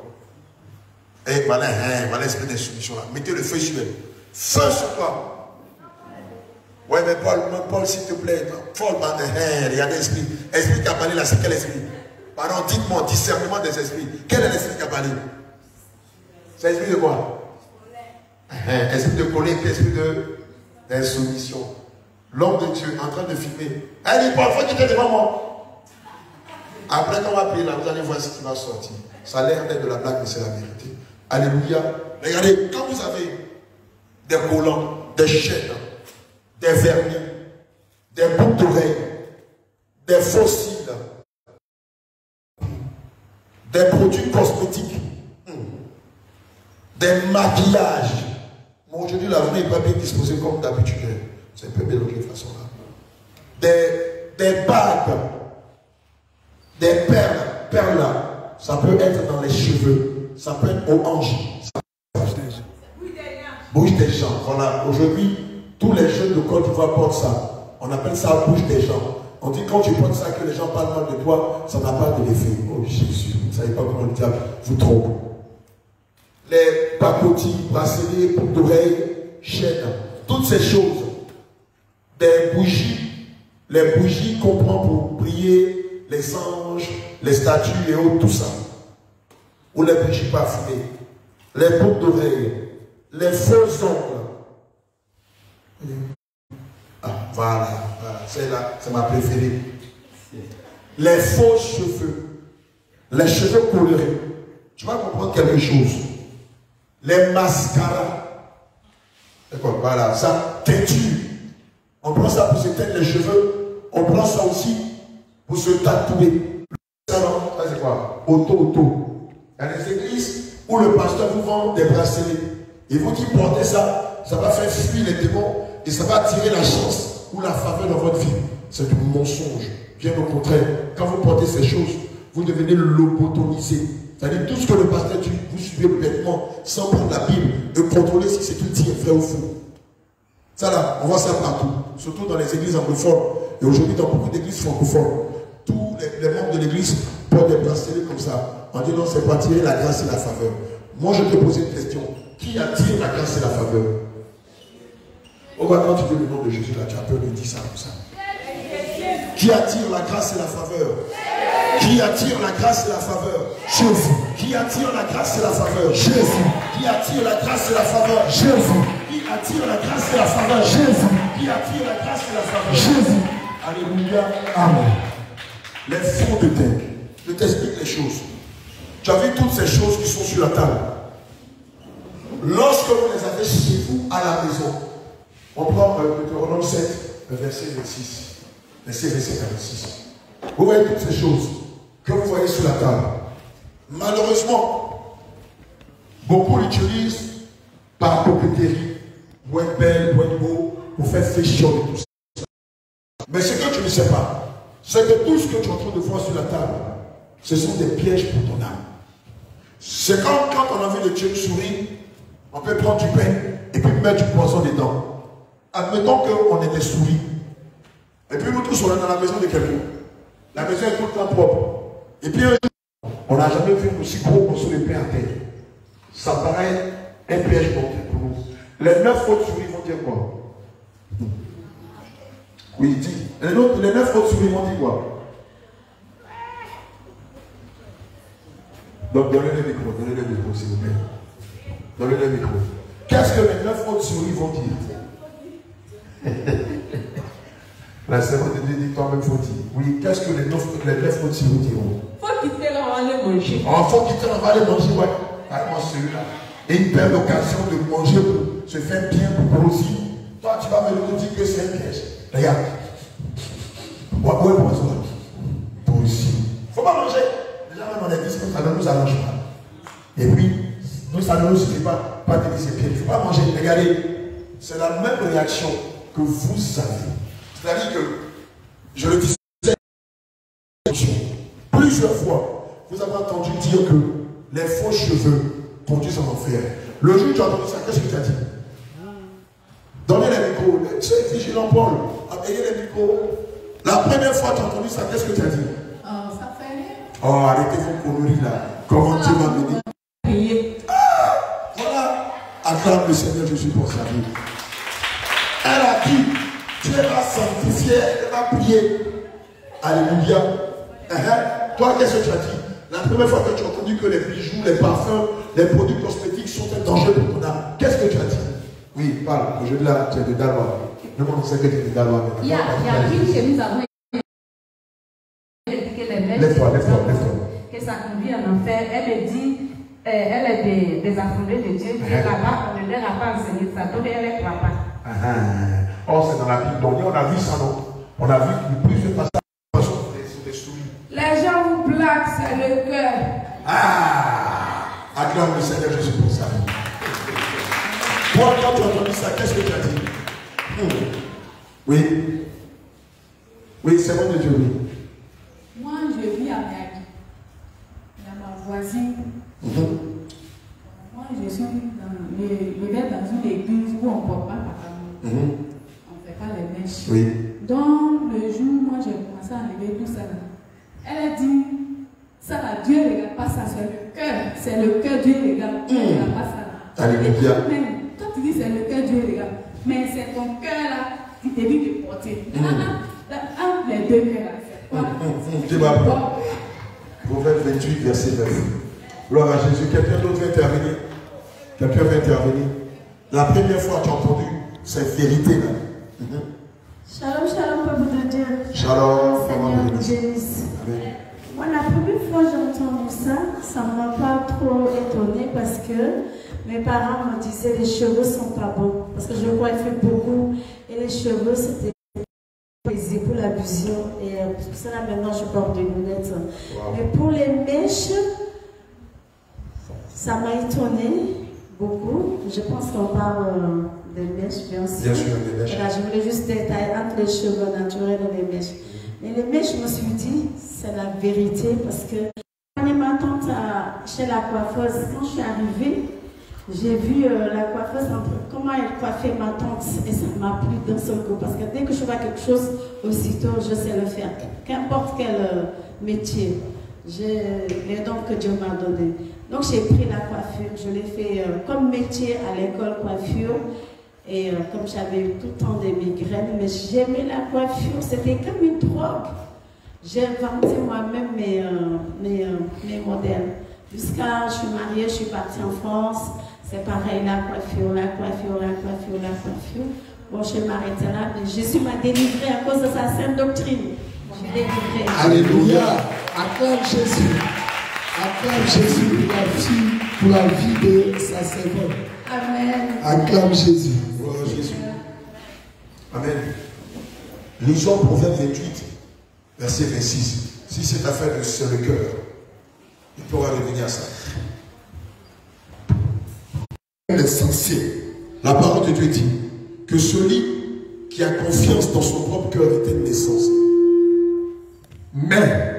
Et voilà, voilà l'esprit d'insoumission là. Mettez le feu sur elle. Feu sur toi. Ouais, mais Paul, s'il te plaît. Paul, regardez l'esprit. Esprit qui a parlé là, c'est quel esprit? Pardon, dites-moi, discernement des esprits. Quel est l'esprit qui a parlé? C'est l'esprit de quoi? Esprit de colère, esprit d'insoumission. L'homme de Dieu en train de filmer. Elle dit, Paul, il faut quitter devant moi. Après, quand on va prier là, vous allez voir ce qui va sortir. Ça a l'air d'être de la blague, mais c'est la vérité. Alléluia. Regardez, quand vous avez des collants, des chaînes, des vernis, des boucles d'oreilles, des fossiles, des produits cosmétiques, des maquillages. Bon, aujourd'hui, la journée n'est pas bien disposée comme d'habitude. C'est un peu bien de toute façon là. Des bagues, des perles là. Ça peut être dans les cheveux, ça peut être aux hanches. Bouche des gens. Voilà, aujourd'hui, tous les jeunes de Côte d'Ivoire portent ça. On appelle ça bouche des gens. On dit quand tu portes ça, que les gens parlent mal de toi, ça n'a pas de l'effet. Oh Jésus, vous ne savez pas comment le diable vous trompe. Les pacotilles, bracelets, boucles d'oreilles, chaînes, toutes ces choses. Des bougies, les bougies qu'on prend pour prier, les anges, les statues et autres, tout ça. Ou les bougies parfumées, les boucles d'oreilles, les faux ongles. Ah, voilà, celle-là, c'est ma préférée. Les faux cheveux, les cheveux colorés. Tu vas comprendre quelque chose. Les mascaras. D'accord, voilà, ça, teinture. On prend ça pour se teindre les cheveux. On prend ça aussi pour se tatouer. Ça, c'est quoi? Auto. Il y a des églises où le pasteur vous vend des bracelets. Il vous dit portez ça, ça va faire fuir les démons et ça va attirer la chance ou la faveur dans votre vie. C'est du mensonge. Bien au contraire, quand vous portez ces choses, vous devenez lobotomisé. C'est-à-dire tout ce que le pasteur dit, vous suivez bêtement sans prendre la Bible et contrôler si c'est une dit vrai ou faux. Ça là, on voit ça partout, surtout dans les églises anglophones. Et aujourd'hui, dans beaucoup d'églises francophones, tous les membres de l'église portent des bracelets comme ça. En disant, c'est pour attirer la grâce et la faveur. Moi, je te pose une question. Qui attire la grâce et la faveur? Oh, bah, quand tu veux le nom de Jésus, là, tu as peur de dire ça comme ça. Qui attire la grâce et la faveur? Qui attire la grâce et la faveur? Jésus. Qui attire la grâce et la faveur? Jésus. Qui attire la grâce et la faveur? Jésus. Qui attire la grâce et la faveur? Jésus. Qui attire la grâce et la faveur? Jésus. Alléluia. Amen. Les fonds de terre. Je t'explique les choses. Tu as vu toutes ces choses qui sont sur la table. Lorsque vous les avez chez vous à la maison, on prend Deutéronome 7, verset 26. Verset 46. Vous voyez toutes ces choses que vous voyez sur la table. Malheureusement, beaucoup l'utilisent par coquetterie, pour être belle, pour être beau, pour faire fashion et tout ça. Mais ce que tu ne sais pas, c'est que tout ce que tu es en train de voir sur la table, ce sont des pièges pour ton âme. C'est comme quand on a envie de tuer une souris, on peut prendre du pain et puis mettre du poison dedans. Admettons qu'on est des souris. Et puis nous tous on est dans la maison de quelqu'un. La maison est tout le temps propre. Et puis on n'a jamais vu un aussi gros morceau de pain à terre. Ça paraît un piège pour nous. Les 9 autres souris vont dire quoi? Oui, il dit. Les 9 autres souris vont dire quoi? Donc donnez le micro, s'il vous plaît. Donnez le micro. Qu'est-ce que les 9 autres souris vont dire? La servante de Dieu dit toi-même faut dire. Oui, qu'est-ce que les 9 autres souris diront? Faut quitter là, on va aller manger. Oh, faut quitter là, on va aller manger, ouais. Attends, celui-là. Et une belle occasion de manger pour se faire bien, pour grossir. Toi, tu vas me dire que c'est un piège. Regarde. Ouais, poisson. Pour ici. Il ne faut pas manger. Déjà, même on a dit que ça ne nous arrange pas. Et puis, nous, ça ne nous c'est la même réaction que vous avez. C'est-à-dire que, je le disais plusieurs fois, vous avez entendu dire que les faux cheveux conduisent en enfer. Le jour où tu as entendu ça, qu'est-ce que tu as dit? Donnez les micros, tu es vigilant Paul, ayez les micros. La première fois que tu as entendu ça, qu'est-ce que tu as dit? Ça fait rien. Oh, arrêtez vos conneries là. Comment tu m'as mené? Voilà. Acclame le Seigneur Jésus pour sa vie. Elle a dit, tu vas sanctifier, elle va prier. Alléluia. Toi, qu'est-ce que tu as dit? La première fois que tu as entendu que les bijoux, les parfums, les produits cosmétiques sont un danger pour ton âme, qu'est-ce que tu as dit? Oui, parle. Aujourd'hui là, tu es de Dalois. Le monde sait que tu es de Dalois. Il y a une que nous avons lève-toi. Que ça conduit en enfer. Elle me dit, elle est des assemblées de Dieu. Et là-bas, on ne leur a pas enseigné ça. Donc elle ne croit pas. Oh, c'est dans la Bible. Donc, on a vu ça, non? On a vu plusieurs passages. Les gens vous plaquent, c'est le cœur. Acclame le Seigneur Jésus pour ça. Toi, quand tu as entendu ça, qu'est-ce que tu as dit? Oui, c'est bon de Dieu, oui. Moi, je vis à Miami. Il y a ma voisine. Moi, je vais dans une église où on ne porte pas par amour. On ne fait pas les mèches. Oui. Donc, le jour où moi j'ai commencé à enlever tout ça, elle a dit, ça là, Dieu ne regarde pas ça, c'est le cœur. C'est le cœur, Dieu ne regarde pas ça. Alléluia. Quand tu dis c'est le cœur, Dieu regarde, mais c'est ton cœur là qui te dit de porter. Entre les deux cœurs là, c'est quoi? Tu vas voir. Proverbe 28, verset 9. Gloire à Jésus. Quelqu'un d'autre veut intervenir? Quelqu'un veut intervenir? La première fois tu as entendu cette vérité là. Shalom, shalom, peuple de Dieu. Shalom, Seigneur nous bénisse. Moi, la première fois que j'ai entendu ça, ça ne m'a pas trop étonnée parce que mes parents me disaient les cheveux ne sont pas bons. Parce que je crois qu'il fait beaucoup. Et les cheveux, c'était plaisir pour la vision. Et pour ça, là, maintenant, je porte des lunettes. Wow. Mais pour les mèches, ça m'a étonnée beaucoup. Je pense qu'on parle des mèches, bien sûr. Bien sûr, des mèches. Là, je voulais juste détailler entre les cheveux naturels et les mèches. Mais les mèches, je me suis dit, c'est la vérité parce que quand ma tante chez la coiffeuse, quand je suis arrivée, j'ai vu la coiffeuse, comment elle coiffait ma tante et ça m'a plu d'un seul coup. Parce que dès que je vois quelque chose, aussitôt je sais le faire. Qu'importe quel métier, les dons que Dieu m'a donné. Donc j'ai pris la coiffure, je l'ai fait comme métier à l'école coiffure. Et comme j'avais eu tout le temps des migraines, mais j'aimais la coiffure, c'était comme une drogue. J'ai inventé moi-même mes modèles. Jusqu'à je suis mariée, je suis partie en France. C'est pareil, la coiffure. Bon, je vais m'arrêter là, mais Jésus m'a délivré à cause de sa sainte doctrine. Je suis délivrée. Alléluia. Acclame Jésus. Acclame Jésus pour la vie de sa servante. Amen. Acclame Jésus. Gloire à Jésus. Amen. Lisons Proverbe 28, verset 26. Si cette affaire c'est le cœur, il pourra revenir à ça. L'essentiel. La parole de Dieu dit que celui qui a confiance dans son propre cœur est une naissance. Mais,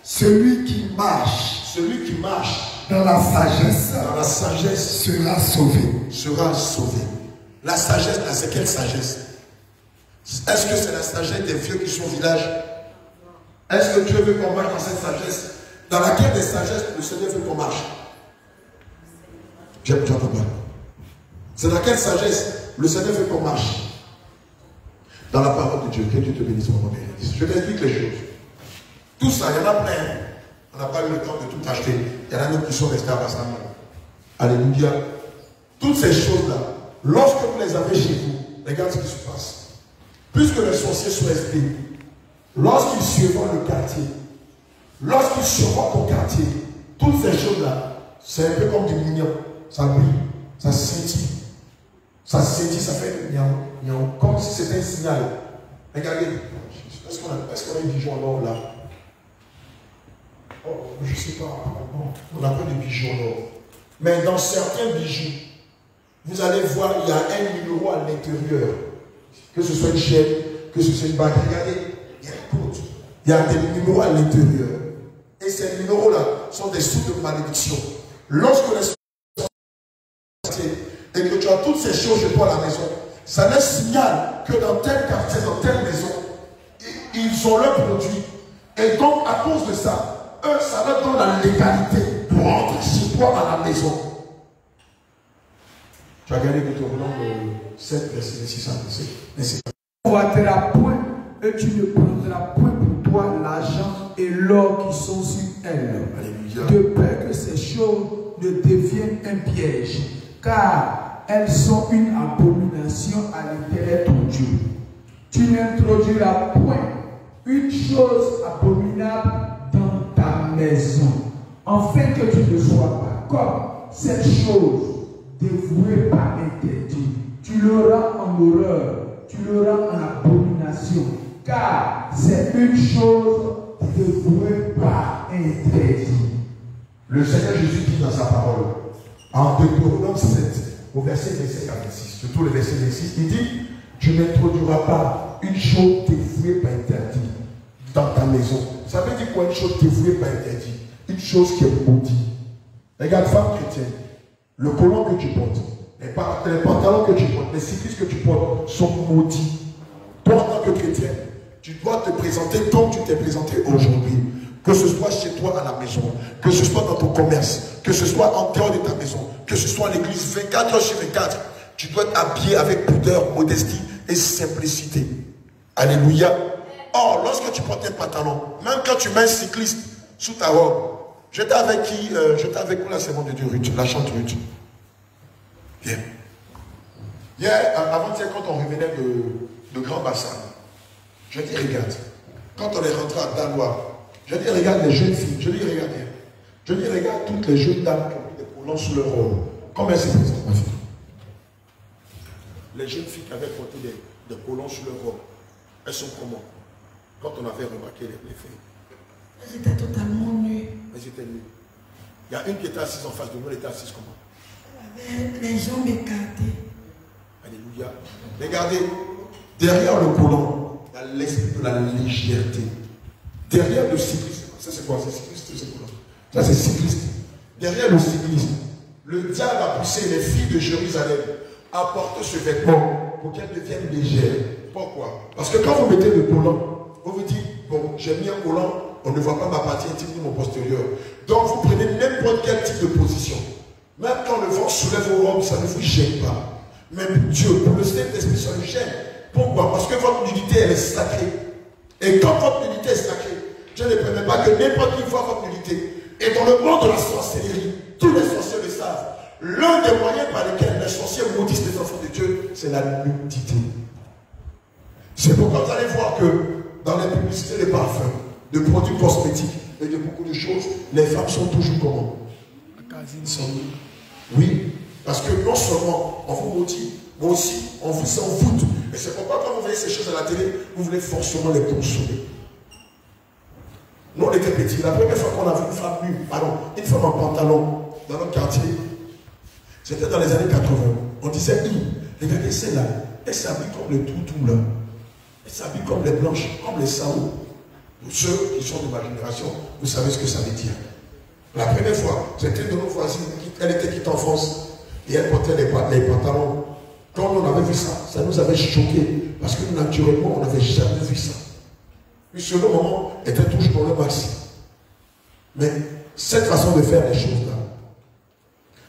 celui qui marche dans la sagesse sera sauvé. La sagesse, là, c'est quelle sagesse? Est-ce que c'est la sagesse des vieux qui sont au village? Est-ce que Dieu veut qu'on marche dans cette sagesse? Dans laquelle des sagesses le Seigneur veut qu'on marche? J'entends pas. C'est dans quelle sagesse le Seigneur veut qu'on marche? Dans la parole de Dieu. Que Dieu te bénisse, mon bénisse. Je t'explique les choses. Tout ça, il y en a plein. On n'a pas eu le temps de tout acheter. Il y en a d'autres qui sont restés à Bassam. Alléluia. Toutes ces choses-là, lorsque vous les avez chez vous, regarde ce qui se passe. Puisque les sorciers sont esprits, lorsqu'ils survolent le quartier, lorsqu'ils survolent ton quartier, toutes ces choses-là, c'est un peu comme du mignon. Ça brille, ça scintille. Ça scintille, ça fait miaou, comme si c'était un signal. Regardez, est-ce qu'on a un bijoux en or là? Oh, je ne sais pas. On n'a pas de bijoux en or. Mais dans certains bijoux, vous allez voir, il y a un numéro à l'intérieur. Que ce soit une chaîne, que ce soit une bague. Regardez, il y a un code. Il y a des numéros à l'intérieur. Et ces numéros-là sont des sources de malédiction. Lorsque les et que tu as toutes ces choses chez toi à la maison, ça laisse signal que dans tel quartier, dans telle maison, ils ont leur produit. Et donc, à cause de ça, eux, ça leur donne la légalité pour entrer chez toi à la maison. Tu as gagné que ton nom de 7 verset 6 à 17. Tu ne prendras point et tu ne prendras point pour toi l'argent et l'or qui sont sur elle. Alléluia. De peur que ces choses ne deviennent un piège, car elles sont une abomination à l'Éternel ton Dieu. Tu n'introduiras point une chose abominable dans ta maison, afin que tu ne sois pas comme cette chose dévouée par interdit. Tu l'auras en horreur, tu l'auras en abomination, car c'est une chose dévouée par interdit. Le Seigneur Jésus dit dans sa parole, en Deutéronome 7, au verset 27 à 26, surtout le verset 26, il dit, tu n'introduiras pas une chose dévouée par interdit dans ta maison. Ça veut dire quoi une chose dévouée par interdit? Une chose qui est maudite. Regarde, femme chrétienne, le collant que tu portes, les pantalons que tu portes, les cyclistes que tu portes sont maudits. Toi, en tant que chrétien, tu dois te présenter comme tu t'es présenté aujourd'hui. Que ce soit chez toi à la maison, que ce soit dans ton commerce, que ce soit en dehors de ta maison, que ce soit à l'église 24 heures sur 24, tu dois être habillé avec pudeur, modestie et simplicité. Alléluia. Or, lorsque tu portes un pantalon, même quand tu mets un cycliste sous ta robe, j'étais avec qui? J'étais avec vous, la servante de Dieu, Ruth, la chante Ruth. Viens. Hier, avant-hier, quand on revenait de Grand Bassin, je dis, regarde, quand on est rentré à Dalois, je dis, regarde les jeunes filles, je dis, regarde, je dis, regarde toutes les jeunes dames qui ont mis des collants sous leur robe. Comment elles se présentent, ma fille? Les jeunes filles qui avaient porté des collants sous leur robe, elles sont comment? Quand on avait remarqué les filles. Elles étaient totalement nues. Elles étaient nues. Il y a une qui était assise en face de nous, elle était assise comment? Elle avait les jambes écartées. Alléluia. Regardez, derrière le collant, il y a l'esprit de la légèreté. Derrière le cycliste, ça c'est quoi? C'est cycliste, c'est quoi? Ça c'est cycliste. Derrière le cycliste, le diable a poussé les filles de Jérusalem à porter ce vêtement pour qu'elles deviennent légères. Pourquoi? Parce que quand vous mettez le collant, vous vous dites, bon, j'ai mis un collant, on ne voit pas ma partie intime ni mon postérieur. Donc vous prenez n'importe quel type de position. Même quand le vent soulève vos robes, ça ne vous gêne pas. Même Dieu, pour le Saint-Esprit, ça le gêne. Pourquoi? Parce que votre nudité, elle est sacrée. Et quand votre nudité est sacrée, Dieu ne permet pas que n'importe qui voit votre nudité. Et dans le monde de la sorcellerie, tous les sorciers le savent. L'un des moyens par lesquels les sorciers maudissent les enfants de Dieu, c'est la nudité. C'est pourquoi vous allez voir que dans les publicités de parfums, de produits cosmétiques et de beaucoup de choses, les femmes sont toujours comment? Oui, parce que non seulement on vous maudit, mais aussi on vous envoûte. Et c'est pourquoi quand vous voyez ces choses à la télé, vous voulez forcément les consommer. Nous on était petits, la première fois qu'on a vu une femme nue, une femme en pantalon dans notre quartier, c'était dans les années 80. On disait, regardez celle-là, elle s'habille comme les toutous là. Elle s'habille comme les blanches, comme les saouls. Pour ceux qui sont de ma génération, vous savez ce que ça veut dire. La première fois, c'était de nos voisines, elle était quitte en France, et elle portait les pantalons. Quand on avait vu ça, ça nous avait choqué, parce que naturellement, on n'avait jamais vu ça. Puis sur le moment, était toujours dans le maxi. Mais cette façon de faire les choses-là,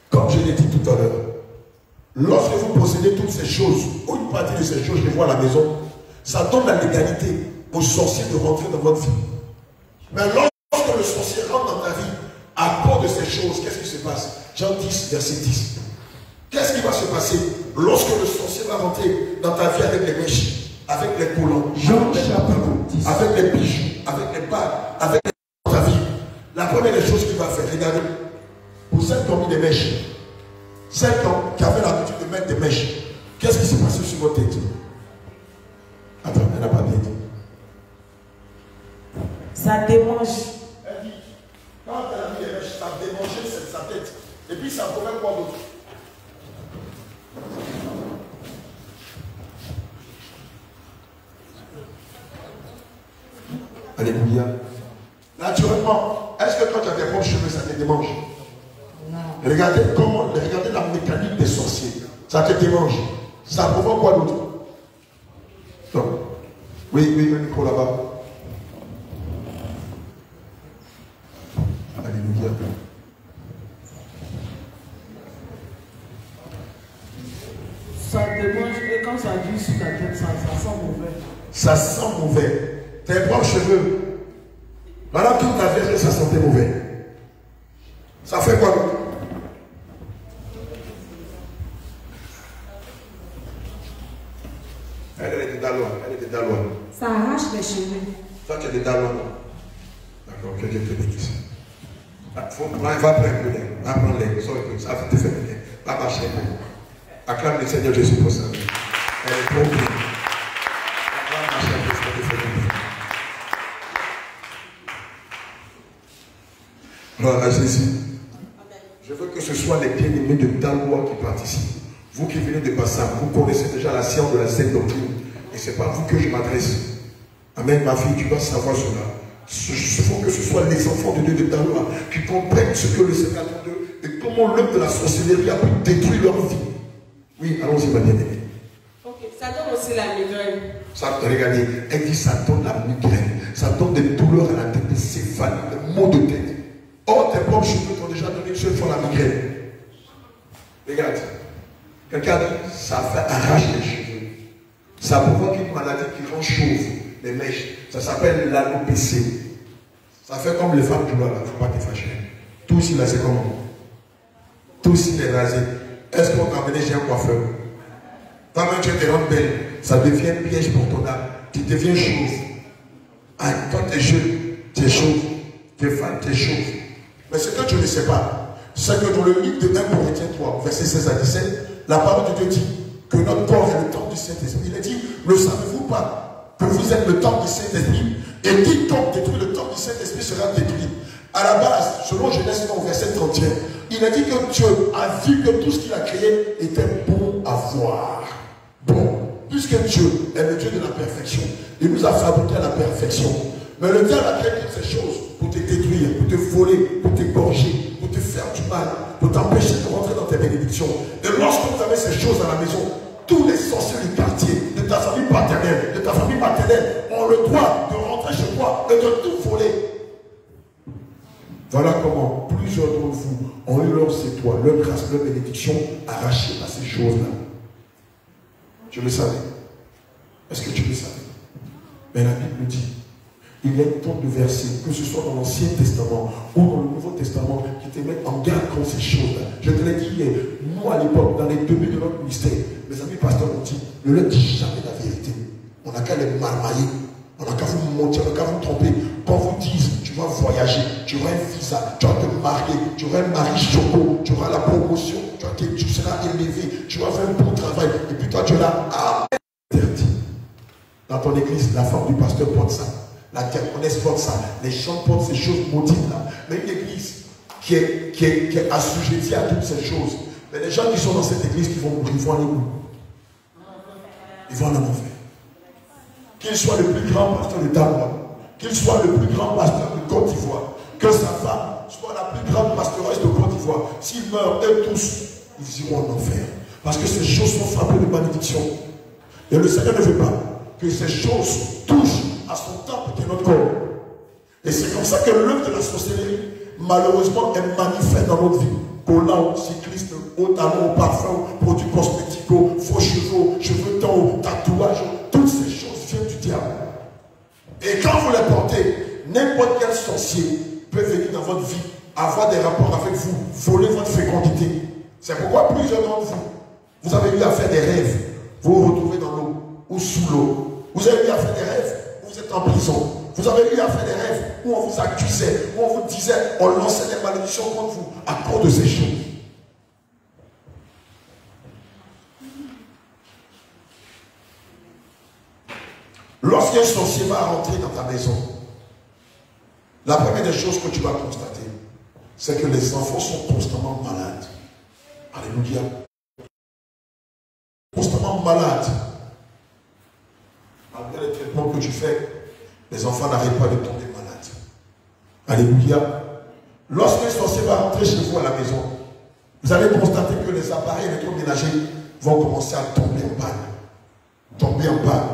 comme je l'ai dit tout à l'heure, lorsque vous possédez toutes ces choses, ou une partie de ces choses, je les vois à la maison, ça donne la légalité aux sorciers de rentrer dans votre vie. Mais lorsque le sorcier rentre dans ta vie, à cause de ces choses, qu'est-ce qui se passe? Jean 10, verset 10. Qu'est-ce qui va se passer lorsque le sorcier va rentrer dans ta vie avec les mèches, avec les collants, avec les bijoux, avec les bagues, avec ta vie? La première des choses qu'il va faire, regardez, pour celles qui ont mis des mèches, celles qui avaient l'habitude de mettre des mèches, qu'est-ce qui s'est passé sur votre tête? Attends, elle n'a pas bien dit. Ça démange. Elle dit, quand elle a mis les mèches, ça a démangé sa tête. Et puis ça provient quoi d'autre? Alléluia. Naturellement, est-ce que quand tu as tes propres cheveux, ça te démange? Non. Regardez la mécanique des sorciers. Ça te démange. Ça provoque quoi d'autre? Non. Oui, le micro là-bas. Alléluia. Ça démange et quand ça vit sur ta tête, ça sent mauvais. Ça sent mauvais. Tes propres cheveux. Pendant toute ta vie, ça sentait mauvais. Ça fait quoi d'autre? Elle était d'alois. Ça arrache les cheveux. Toi, tu es des d'alois. D'accord, que Dieu te bénisse. Va prendre un peu d'air. Va prendre l'air. Ça va te faire bien. Va marcher un peu. Acclame le Seigneur Jésus pour ça. Elle est trop bien. Va marcher un peu, ça va te faire bien. Gloire à Jésus. Je veux que ce soit les bien-aimés de Dalois qui participent. Vous qui venez de Bassam, vous connaissez déjà la science de la sainte doctrine. Et ce n'est pas à vous que je m'adresse. Amen, ma fille, tu vas savoir cela. Il faut que ce soit les enfants de Dieu de Dalois qui comprennent ce que le Seigneur attend d'eux et comment l'œuvre de la sorcellerie a pu détruire leur vie. Oui, allons-y, ma bien-aimée. Ok, ça donne aussi la migraine. Ça, regardez, elle dit ça donne la migraine, ça donne des douleurs à la tête, des céphalées, des maux de tête. Or, tes propres cheveux t'ont déjà donné une seule fois la migraine. Regarde. Quelqu'un dit, ça fait arracher les cheveux. Ça provoque une maladie qui rend chauve les mèches. Ça s'appelle l'alopécie. Ça fait comme les femmes du roi là, il ne faut pas te fâcher. Tout ici là, c'est comment? Tout ici est rasé. Est-ce qu'on t'a amené chez un coiffeur? Toi-même, tu te rends belle. Ça devient un piège pour ton âme. Tu deviens chauve. Ah, toi, tu es jeune, tu es chauve. Tu es femme, tu es chauve. Mais ce que tu ne sais pas, c'est que dans le livre de 1 Corinthiens 3, verset 16 à 17, la parole de Dieu dit que notre corps est le temple du Saint-Esprit. Il a dit, ne savez-vous pas que vous êtes le temple du Saint-Esprit? Et quiconque détruit le temple du Saint-Esprit sera détruit. À la base, selon Genèse 1, verset 31, il a dit que Dieu a vu que tout ce qu'il a créé était bon à voir. Bon, puisque Dieu est le Dieu de la perfection, il nous a fabriqué à la perfection. Mais le diable a créé toutes ces choses pour te détruire, pour te voler, pour t'égorger, pour te faire du mal, pour t'empêcher de rentrer dans tes bénédictions. Et lorsque vous avez ces choses à la maison, tous les sorciers du quartier, de ta famille paternelle, de ta famille maternelle, ont le droit de rentrer chez toi et de tout voler. Voilà comment plusieurs d'entre vous ont eu leurs étoiles, leur grâce, leur bénédiction arrachées à ces choses-là. Tu le savais? Est-ce que tu le savais? Mais la Bible dit, il y a tant de versets, que ce soit dans l'Ancien Testament ou dans le Nouveau Testament, qui te mettent en garde contre ces choses-là. Je te l'ai dit hier, nous à l'époque, dans les débuts de notre ministère, mes amis pasteurs ont dit, ne leur dis jamais la vérité. On n'a qu'à les marmailler, on n'a qu'à vous mentir, on n'a qu'à vous tromper. Quand vous disent, tu vas voyager, tu auras un visa, tu vas te marier, tu auras un mari choco, tu auras la promotion, tu seras élevé, tu vas faire un bon travail, et puis toi tu es là, interdit. Dans ton église, la femme du pasteur porte ça. La diaconesse porte ça, les chants portent ces choses maudites là. Mais une église qui est assujettie à toutes ces choses. Mais les gens qui sont dans cette église qui vont mourir, ils vont aller où? Ils vont aller en enfer. Qu'il soit le plus grand pasteur de Dalois, qu'il soit le plus grand pasteur de Côte d'Ivoire, que sa femme soit la plus grande pastoresse de Côte d'Ivoire, s'ils meurent eux tous, ils iront en enfer. Parce que ces choses sont frappées de malédiction. Et le Seigneur ne veut pas que ces choses touchent à son temple qui est notre corps. Et c'est comme ça que l'œuvre de la sorcellerie, malheureusement, est manifeste dans notre vie. Collants, cyclistes, haut talons, parfums, produits cosmétiques, faux cheveux tons, tatouages, toutes ces choses viennent du diable. Et quand vous les portez, n'importe quel sorcier peut venir dans votre vie, avoir des rapports avec vous, voler votre fécondité. C'est pourquoi plusieurs d'entre vous, vous avez eu à faire des rêves, vous vous retrouvez dans l'eau ou sous l'eau. Vous avez eu à faire des rêves où vous êtes en prison. Vous avez eu à faire des rêves où on vous accusait, où on vous disait, on lançait des malédictions contre vous à cause de ces choses. Lorsqu'un sorcier va rentrer dans ta maison, la première des choses que tu vas constater, c'est que les enfants sont constamment malades. Alléluia. Constamment malades. Malgré les traitements que tu fais, les enfants n'arrêtent pas de tomber malades. Alléluia. Lorsqu'un sorcier va rentrer chez vous à la maison, vous allez constater que les appareils électroménagers vont commencer à tomber en panne. Tomber en panne.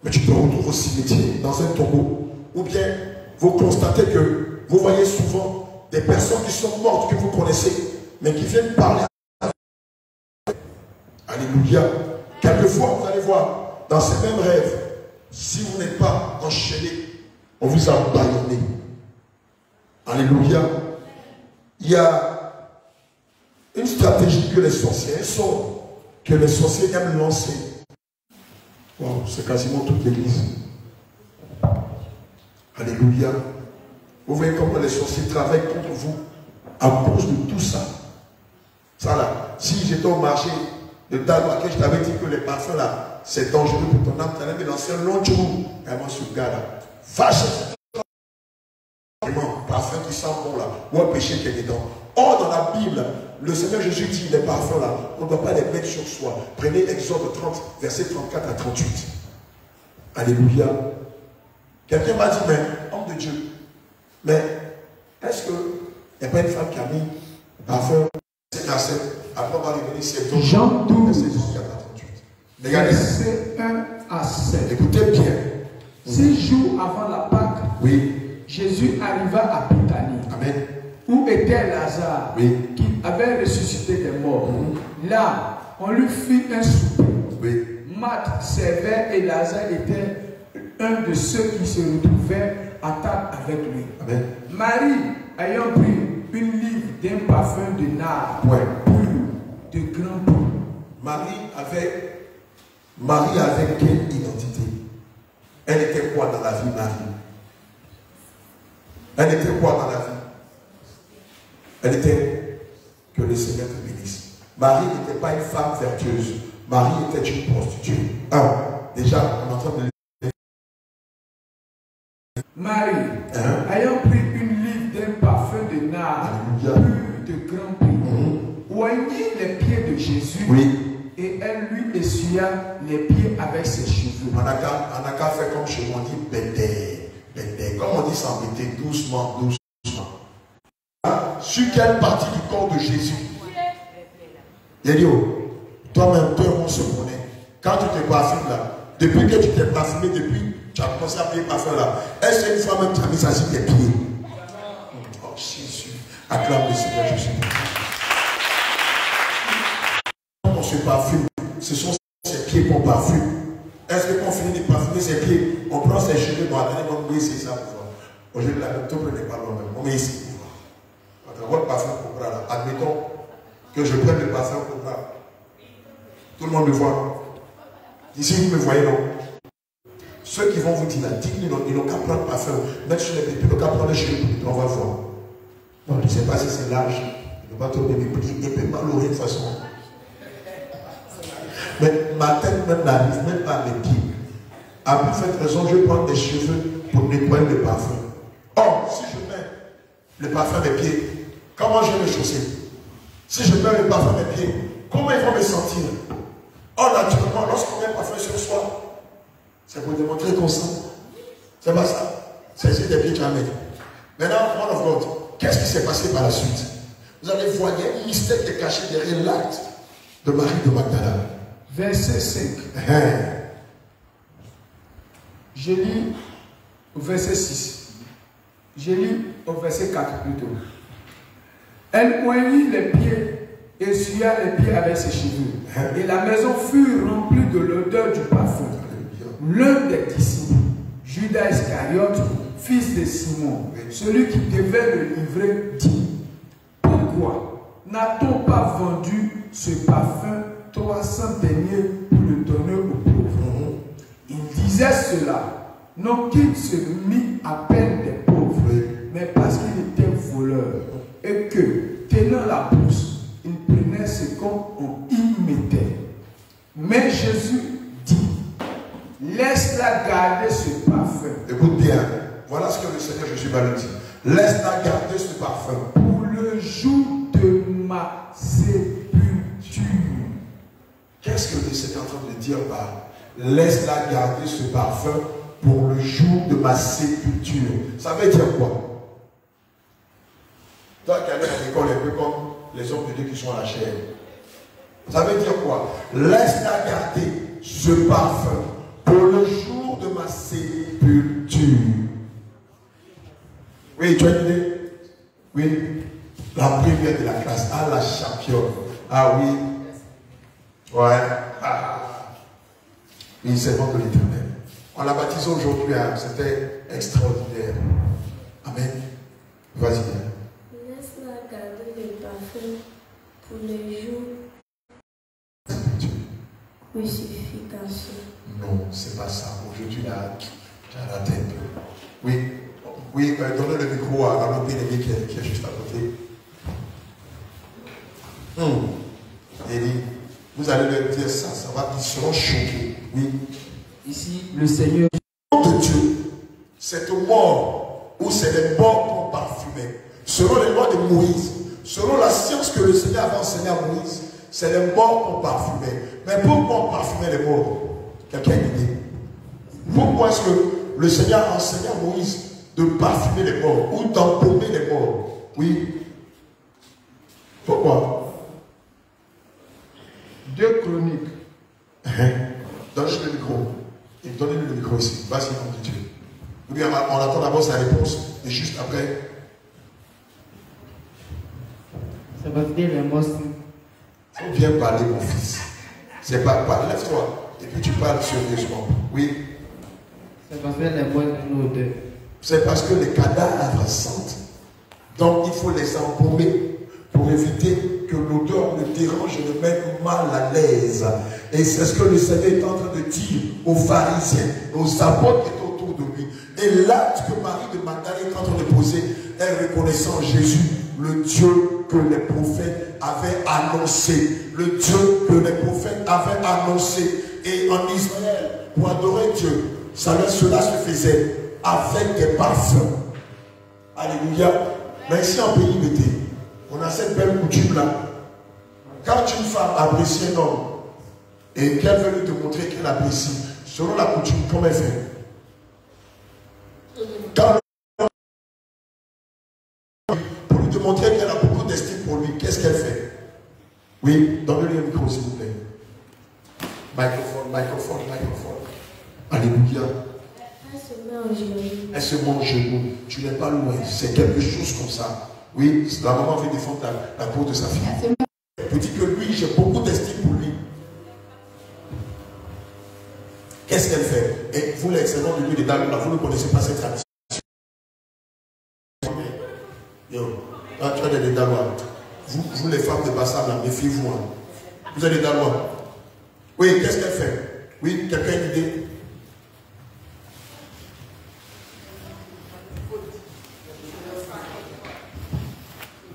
Mais tu te retrouves au cimetière, dans un tombeau. Ou bien, vous constatez que vous voyez souvent des personnes qui sont mortes, que vous connaissez, mais qui viennent parler. Alléluia. Quelquefois, vous allez voir, dans ces mêmes rêves, si vous n'êtes pas enchaîné, on vous a bâillonné. Alléluia. Il y a une stratégie que les sorciers sont, que les sorciers aiment lancer. Wow, c'est quasiment toute l'église. Alléluia. Vous voyez comment les sorciers travaillent contre vous à cause de tout ça. Ça là, si j'étais au marché de Dalmaquet, je t'avais dit que les parfums là, c'est dangereux pour ton âme, tu allais me lancer un long jour. Et moi, ce gars là, vache, parfum qui sent bon là, ou un péché qui est dedans. Or, dans la Bible, le Seigneur Jésus dit, les parfums là, on ne doit pas les mettre sur soi. Prenez Exode 30, versets 34 à 38. Alléluia. Quelqu'un m'a dit, mais, homme de Dieu, mais est-ce qu'il n'y a pas une femme qui a mis parfum, c'est cassé, après on va revenir ici, Jean 12, verset 34 à 38. Regardez. Verset 1 à 7. Écoutez bien. 6 jours avant la Pâque, Oui. Jésus arriva à Béthanie, Amen. où était Lazare, Oui. qui avait ressuscité des morts. Là, on lui fit un souper. Oui. Marthe servait et Lazare était un de ceux qui se retrouvaient à table avec lui. Amen. Marie, ayant pris une livre d'un parfum de nard Ouais. pur, de grand prix. Marie avait quelle identité? Elle était quoi dans la vie, Marie? Elle était quoi dans la vie? Elle était que le Seigneur te bénisse. Marie n'était pas une femme vertueuse. Marie était une prostituée. Déjà, on est en train de... Marie, ayant pris une livre d'un parfum de nard pur de grand prix, oignit les pieds de Jésus. Oui. Et elle lui essuya les pieds avec ses cheveux. On n'a qu'à faire comme chez moi, on dit bébé, bébé. Comme on dit s'embêter, doucement, doucement. Sur quelle partie du corps de Jésus? Il dit, oh, toi-même, toi, on se connaît. Quand tu te parfumes là, depuis que tu t'es parfumé, depuis tu as commencé à appeler parfum là, est-ce qu'une fois même tu as mis ça sur tes pieds? Oh Jésus, acclame le Seigneur Jésus. On se parfume, ce sont ses pieds qu'on parfume. Est-ce que quand on finit de parfumer ses pieds, on prend ses cheveux, on va donner c'est ça pour voir. Aujourd'hui, la même ne prenez pas loin même. On met ici pour voir. Votre parfum Cobra là, admettons que je prenne le parfum Cobra. Tout le monde me voit. Ici, vous me voyez, non? Ceux qui vont vous dire, ils n'ont qu'à prendre le parfum, mettre sur les pieds, ils n'ont qu'à prendre les cheveux, on va voir. Donc, je ne sais pas si c'est l'âge, il ne va pas trop me plier, il peut pas l'oreiller de toute façon. Mais ma tête même n'arrive même pas à mes pieds. À plus cette raison, je prends des cheveux pour nettoyer le parfum. Or, si je mets le parfum à mes pieds, comment je vais me chausser? Si je mets le parfum à mes pieds, comment ils vont me sentir? Or, naturellement, lorsqu'on met le parfum sur soi, c'est pour démontrer qu'on sent. C'est pas ça. C'est juste des pieds qui amènent. Maintenant, man of God, qu'est-ce qui s'est passé par la suite? Vous allez voir, il y a un mystère qui est caché derrière l'acte de Marie de Magdala. Verset 5. Je lis au verset 6. Je lis au verset 4 plutôt. Elle oignit les pieds et essuya les pieds avec ses cheveux. Et la maison fut remplie de l'odeur du parfum. L'un des disciples, Judas Iscariote, fils de Simon, celui qui devait le livrer, dit: pourquoi n'a-t-on pas vendu ce parfum 300 deniers pour le donner aux pauvres? Il disait cela, non qu'il se mit à peine des pauvres, mais parce qu'il était voleur, et que, tenant la bourse, il prenait ce qu'on y mettait. Mais Jésus dit: laisse-la garder ce parfum. Écoute bien, voilà ce que le Seigneur Jésus va lui dire. Laisse-la garder ce parfum pour le jour de ma sépulture. Qu'est-ce que le Seigneur est en train de dire par laisse-la garder ce parfum pour le jour de ma sépulture. Ça veut dire quoi? Toi qui allais à l'école un peu comme les hommes de Dieu qui sont à la chair. Ça veut dire quoi? Laisse-la garder ce parfum pour le jour de ma sépulture. Oui, tu as une idée? Oui. La première de la classe. Ah, la championne. Ah oui. Ouais. Ah. Oui, c'est le nom de l'Éternel. On l'a baptisé aujourd'hui. Hein. C'était extraordinaire. Amen. Vas-y. Laisse-la garder le parfum pour le jour. Crucifixion. Non, c'est pas ça. Aujourd'hui, là, tu as raté un peu. Oui. Oui, donnez le micro à notre bien-aimé qui est juste à côté. Élie, vous allez leur dire ça, ça va, ils seront choqués. Oui. Ici, le Seigneur. Le nom de Dieu, cette mort où c'est les morts qu'on parfumait, selon les lois de Moïse, selon la science que le Seigneur avait enseignée à Moïse, c'est les morts qu'on parfumait. Mais pourquoi on parfumait les morts? Quelqu'un a une idée? Pourquoi est-ce que le Seigneur a enseigné à Moïse de parfumer les morts ou d'empaumer les morts? Oui. Pourquoi? 2 Chroniques. Donne-lui le micro. Et donnez-lui le micro ici. Vas-y, nom de Dieu. Ou bien on attend d'abord sa réponse et juste après. Ça va dire les mots. Viens parler, mon fils. C'est pas parler. Lève-toi. Et puis tu parles sérieusement. Oui. Ça va faire les mots d'une odeur. C'est parce que les cadavres sentent. Donc il faut les embaumer pour éviter que l'odeur le dérange et le mette mal à l'aise. Et c'est ce que le Seigneur est en train de dire aux pharisiens, aux apôtres qui étaient autour de lui. Et l'acte que Marie de Magdalene est en train de poser est reconnaissant Jésus, le Dieu que les prophètes avaient annoncé. Le Dieu que les prophètes avaient annoncé. Et en Israël, pour adorer Dieu, cela se faisait avec des parfums. Alléluia. Mais ici en pays d'été, on a cette belle coutume-là. Quand une femme apprécie un homme et qu'elle veut lui te montrer qu'elle apprécie, selon la coutume, comment elle fait? Quand pour lui te montrer qu'elle a beaucoup d'estime pour lui, qu'est-ce qu'elle fait? Oui, donnez-lui un micro s'il vous plaît. Microphone. Alléluia. Elle se met en genoux. Tu n'es pas loin. C'est quelque chose comme ça. Oui, la maman veut défendre la peau de sa fille. Elle dit que lui, j'ai beaucoup d'estime pour lui. Qu'est-ce qu'elle fait? Et vous, les excellents de lui, les dames, vous ne connaissez pas cette tradition. Yo, là, tu as des Dalois. Vous, les femmes de Bassam, là, méfiez-vous. Hein. Vous êtes des Dalois. Oui, qu'est-ce qu'elle fait? Oui, quelqu'un a une idée?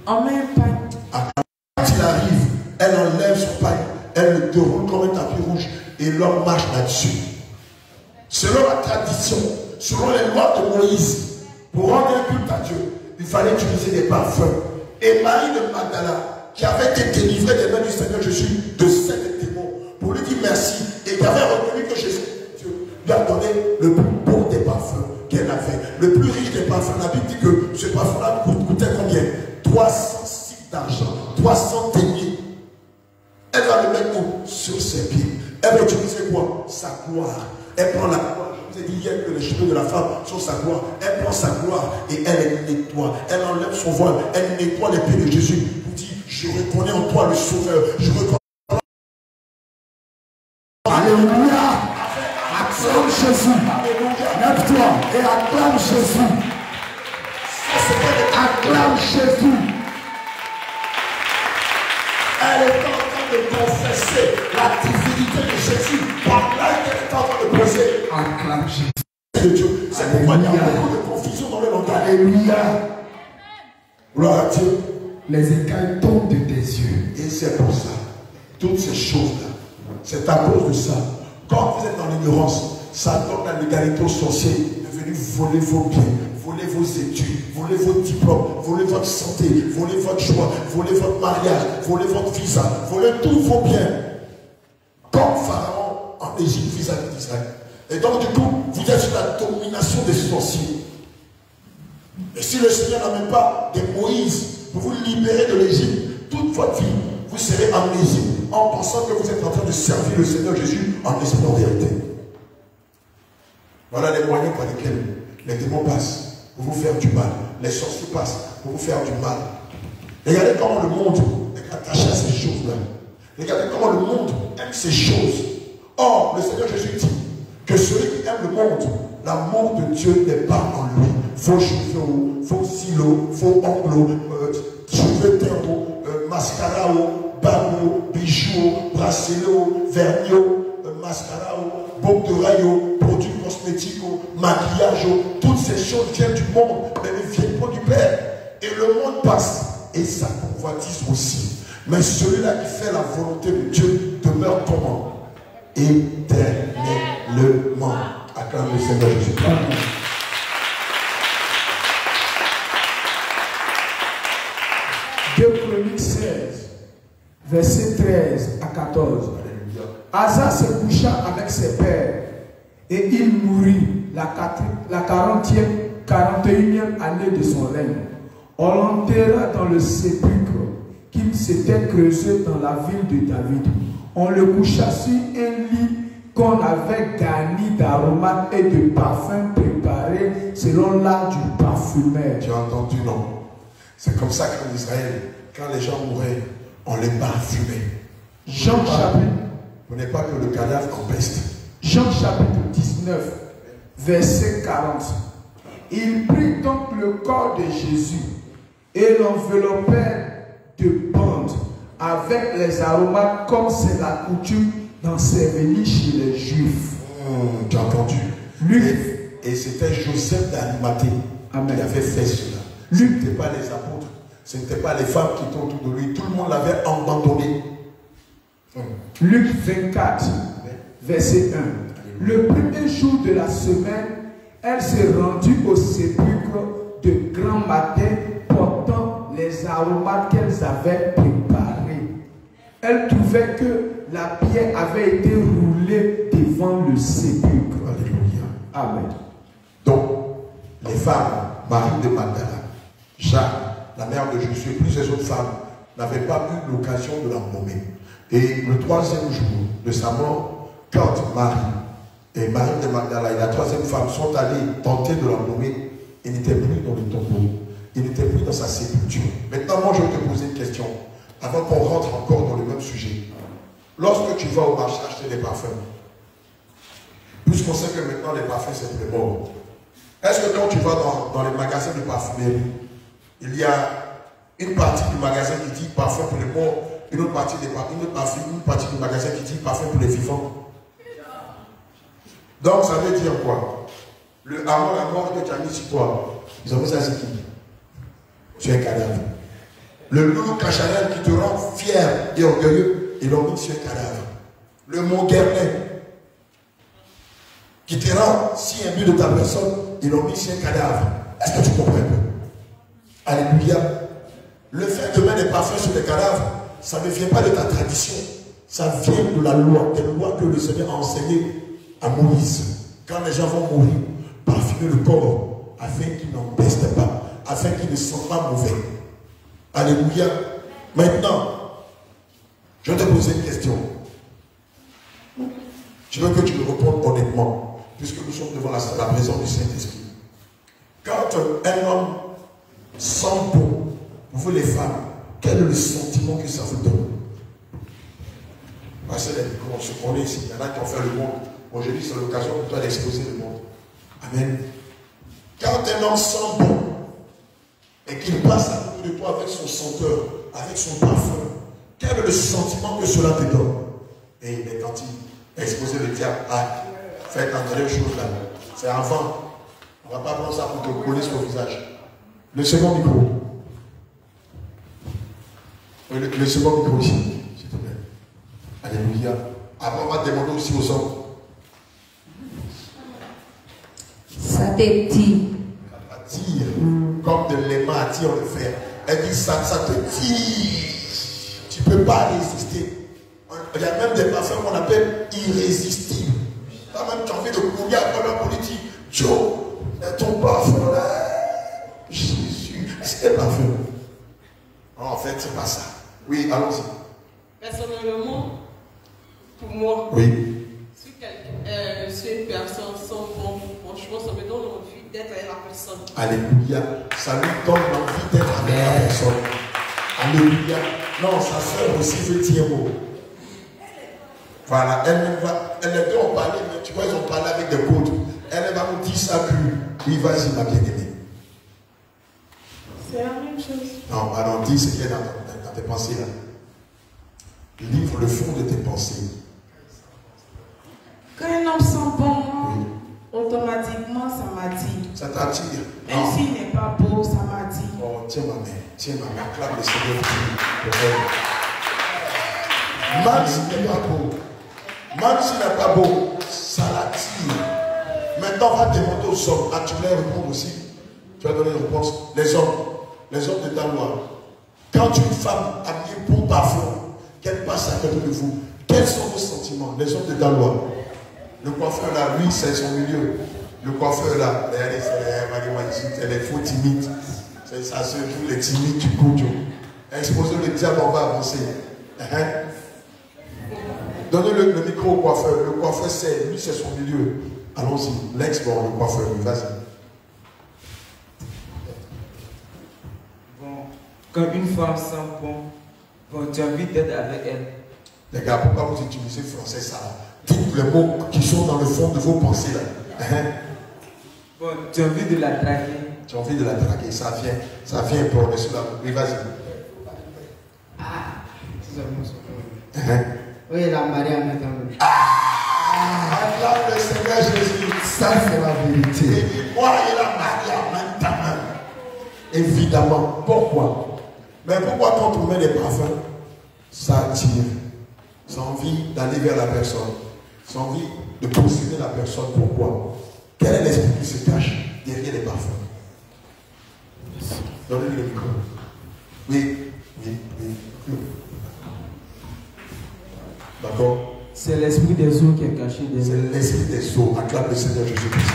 On met un pain. Quand il arrive, elle enlève son pain, elle le déroule comme un tapis rouge et l'homme marche là-dessus. Selon la tradition, selon les lois de Moïse, pour rendre un culte à Dieu, il fallait utiliser des parfums. Et Marie de Magdala, qui avait été délivrée des mains du Seigneur Jésus de 7 démons, pour lui dire merci, et qui avait reconnu que Jésus, Dieu, lui a donné le plus beau des parfums qu'elle avait, le plus riche des parfums. La Bible dit que ce parfum-là coûtait combien? 300 cycles d'argent, 300 deniers. Elle va le mettre sur ses pieds. Elle va utiliser quoi? Sa gloire. Elle prend la gloire. Je vous ai dit hier que les cheveux de la femme sont sa gloire. Elle prend sa gloire et elle nettoie. Elle enlève son voile. Elle nettoie les pieds de Jésus. Elle dit, je reconnais en toi le Sauveur. Je reconnais. Alléluia. Acclame Jésus. Lève-toi et acclame Jésus. Acclame Jésus. Elle est en train de confesser la divinité de Jésus par là qu'elle est en train de poser. Acclame Jésus. De Dieu. C'est pourquoi il y a beaucoup de confusion dans le langage. Alléluia. Gloire à Dieu. Les écailles tombent de tes yeux. Et c'est pour ça. Toutes ces choses-là. C'est à cause de ça. Quand vous êtes dans l'ignorance, ça donne la légalité aux sorciers de venir voler vos biens, voler vos études, voler vos diplômes, voler votre santé, voler votre joie, voler votre mariage, voler votre visa, voler tous vos biens. Comme Pharaon en Égypte vis-à-vis d'Israël. Et donc du coup, vous êtes sous la domination des sorciers. Et si le Seigneur n'amène pas des Moïse pour vous libérer de l'Égypte, toute votre vie, vous serez en Égypte en pensant que vous êtes en train de servir le Seigneur Jésus en esprit en vérité. Voilà les moyens par lesquels les démons passent pour vous faire du mal. Les sorciers passent pour vous faire du mal. Regardez comment le monde est attaché à ces choses-là. Regardez comment le monde aime ces choses. Or, le Seigneur Jésus dit que celui qui aime le monde, l'amour de Dieu n'est pas en lui. Faux cheveux, faux silos, faux ongles, cheveux teints, mascara, bagues, bijoux, bracelets, vernis, mascara, boucles d'oreilles, produits cosmétiques, maquillage, toutes ces choses viennent du monde, mais ne viennent pas du Père. Et le monde passe, et sa convoitise aussi. Mais celui-là qui fait la volonté de Dieu demeure comment? Éternellement. Acclame le Seigneur Jésus. Amen. Deux Chroniques 16, versets 13 à 14. Asa se coucha avec ses pères et il mourut la 41e année de son règne. On l'enterra dans le sépulcre qu'il s'était creusé dans la ville de David. On le coucha sur un lit qu'on avait garni d'aromates et de parfums préparés selon l'art du parfumeur. Tu as entendu, non? C'est comme ça qu'en Israël, quand les gens mouraient, on les parfumait. Jean chapitre. Vous n'êtes pas que le cadavre en peste. Jean chapitre 19, verset 40. Il prit donc le corps de Jésus et l'enveloppèrent de bandes avec les aromates comme c'est la coutume d'ensevelir chez les Juifs. Tu as entendu? Luc. Et c'était Joseph d'Arimathée qui avait fait cela. Ce n'était pas les apôtres, ce n'était pas les femmes qui étaient autour de lui. Tout le monde l'avait abandonné. Luc 24, verset 1. Le premier jour de la semaine, elle s'est rendue au sépulcre de grand matin portant les aromates qu'elles avaient préparés. Elle trouvait que la pierre avait été roulée devant le sépulcre. Alléluia. Amen. Donc, les femmes, Marie de Magdala, Jacques, la mère de Jésus et plusieurs autres femmes n'avaient pas eu l'occasion de l'emmener. Et le troisième jour de sa mort, quand Marie et Marie de Magdala et la troisième femme sont allées tenter de l'emmener, il n'était plus dans le tombeau, il n'était plus dans sa sépulture. Maintenant, moi je vais te poser une question, avant qu'on rentre encore dans le même sujet. Lorsque tu vas au marché acheter des parfums, puisqu'on sait que maintenant les parfums c'est pour les morts, est-ce que quand tu vas dans les magasins de parfumerie, il y a une partie du magasin qui dit parfum pour les morts, une autre partie du magasin qui dit parfum pour les vivants? Donc ça veut dire quoi? Avant la mort que tu as mis sur toi, ils ont mis ça c'est qui? Tu es un cadavre. Le loup cachanel qui te rend fier et orgueilleux, ils l'ont mis sur un cadavre. Le mot guerrier qui te rend si imbu de ta personne, ils l'ont mis sur un cadavre. Est-ce que tu comprends un peu? Alléluia. Le fait de mettre des parfums sur des cadavres, ça ne vient pas de ta tradition. Ça vient de la loi, des lois que le Seigneur a enseignées à Moïse. Quand les gens vont mourir, parfumer le corps afin qu'ils n'en pestent pas, afin qu'ils ne soient pas mauvais. Alléluia. Maintenant, je vais te poser une question. Je veux que tu me répondes honnêtement, puisque nous sommes devant la présence du Saint-Esprit. Quand un homme sent bon, pour vous les femmes, quel est le sentiment que ça vous donne? Passez les micros, on se connaît ici. Il y en a qui ont fait le monde. Aujourd'hui, c'est l'occasion pour toi d'exposer le monde. Amen. Quand un homme sent bon et qu'il passe à côté de toi avec son senteur, avec son parfum, quel est le sentiment que cela te donne? Et quand il a exposé le diable, faites entrer les choses là. C'est avant. On ne va pas prendre ça pour te coller sur le visage. Le second micro. Le second micro ici, s'il te plaît. Alléluia. Après, on va demander aussi aux hommes. Ça t'étire. Ça t'attire. Comme de l'aimant attire le fer. Elle dit ça te tire. Tu ne peux pas résister. Il y a même des parfums qu'on appelle irrésistibles. Toi-même, tu as envie de courir après la politique. Joe, ton parfum là, Jésus, c'est un parfum. En fait, c'est pas ça. Oui, allons-y. Personnellement, pour moi, oui. Si une personne sent bon, franchement, ça me donne envie d'être avec la personne. Alléluia. Ça lui donne envie d'être avec la personne. Alléluia. Non, sa soeur aussi veut dire mot. Voilà, elle les deux ont parlé, mais tu vois, ils ont parlé avec des codes. Elle va nous dire ça que oui, vas-y, ma bien-aimée. C'est la même chose. Non, alors dis ce qu'il y a dans tes pensées là. Livre le fond de tes pensées. Quand un homme sent bon, automatiquement, ça m'attire. Ça t'attire. Même s'il n'est pas beau, ça m'attire. Oh, tiens ma main, acclame le Seigneur. Même s'il n'est pas beau, même s'il n'est pas beau, ça l'attire. Maintenant, on va demander aux hommes. Ah, tu voulais répondre aussi? Tu vas donner une réponse. Les hommes de ta loi. Quand une femme habillée pour parfum, qu'elle passe à côté de vous, quels sont vos sentiments? Les hommes de ta loi. Le coiffeur là, lui, c'est son milieu. Le coiffeur là, elle est faux timide. Ça se joue les timides du coup. Exposez le diable, on va avancer. Donnez le micro au coiffeur. Le coiffeur, lui, c'est son milieu. Allons-y. L'ex-bon, le coiffeur, vas-y. Bon, quand une femme sent bon, tu as envie d'être avec elle. Les gars, pourquoi vous utilisez français ça? Dites les mots qui sont dans le fond de vos pensées là. Bon, tu as envie de la draguer. Tu as envie de la draguer, ça vient progresser là. Oui, vas-y. Oui, la Marie a mis dans le. Acclame le Seigneur Jésus. Ça, c'est la vérité. Et moi et la Marie en même temps. Évidemment. Pourquoi? Mais pourquoi quand on met des parfums, ça attire? Ça a envie d'aller vers la personne. Ça a envie de posséder la personne. Pourquoi? Quel est l'esprit qui se cache derrière les parfums? Donnez-lui le micro. Oui. D'accord? C'est l'esprit des eaux qui est caché derrière. C'est l'esprit des eaux. Acclame le Seigneur Jésus-Christ.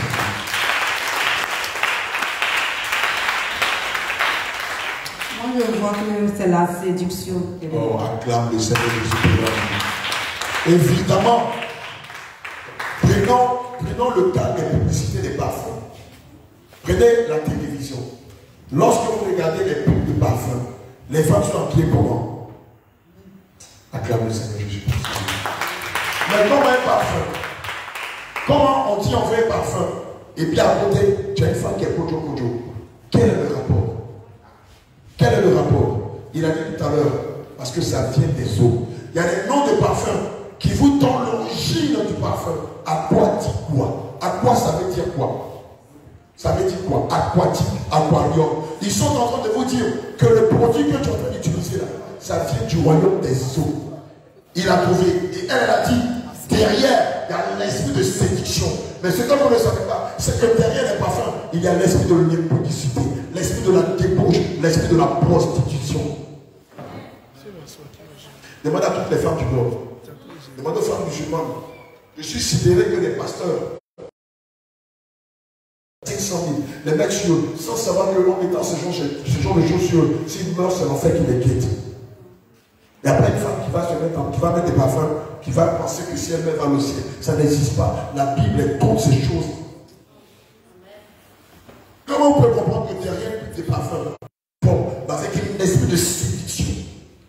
Moi, je vois que c'est la séduction. Oh, acclame le Seigneur Jésus-Christ. Évidemment, prenons le cas des publicités des parfums. Prenez la télévision. Lorsque vous regardez les pubs de parfums, les femmes sont habillées comment? Acclame le Seigneur Jésus-Christ. Mais comment un parfum? Comment on dit on veut un parfum? Et puis à côté, tu as une femme qui est kojo. Quel est le rapport? Quel est le rapport? Il a dit tout à l'heure, parce que ça vient des eaux. Il y a des noms de parfums qui vous donnent l'origine du parfum. À quoi dit quoi? À quoi ça veut dire quoi? Ça veut dire quoi? Aquatique, aquarium. Ils sont en train de vous dire que le produit que tu es en train d'utiliser là, ça vient du royaume des eaux. Il a trouvé. Et elle a dit, derrière, il y a l'esprit de séduction. Mais ce que vous ne savez pas, c'est que derrière les parfums, il y a l'esprit de l'impudicité, l'esprit de la débauche, l'esprit de la prostitution. Demande à toutes les femmes du monde. Demande aux femmes musulmanes. Je suis sidéré que les pasteurs, 500 000, les mecs sur eux, sans savoir que l'homme étant ce genre de choses sur eux, s'ils meurent, c'est l'enfer qui les quitte. Il n'y a pas une femme qui va mettre des parfums, qui va penser que si elle met dans le ciel, ça n'existe pas. La Bible est contre ces choses. Comment on peut comprendre que derrière des parfums, bon, avec un esprit de séduction,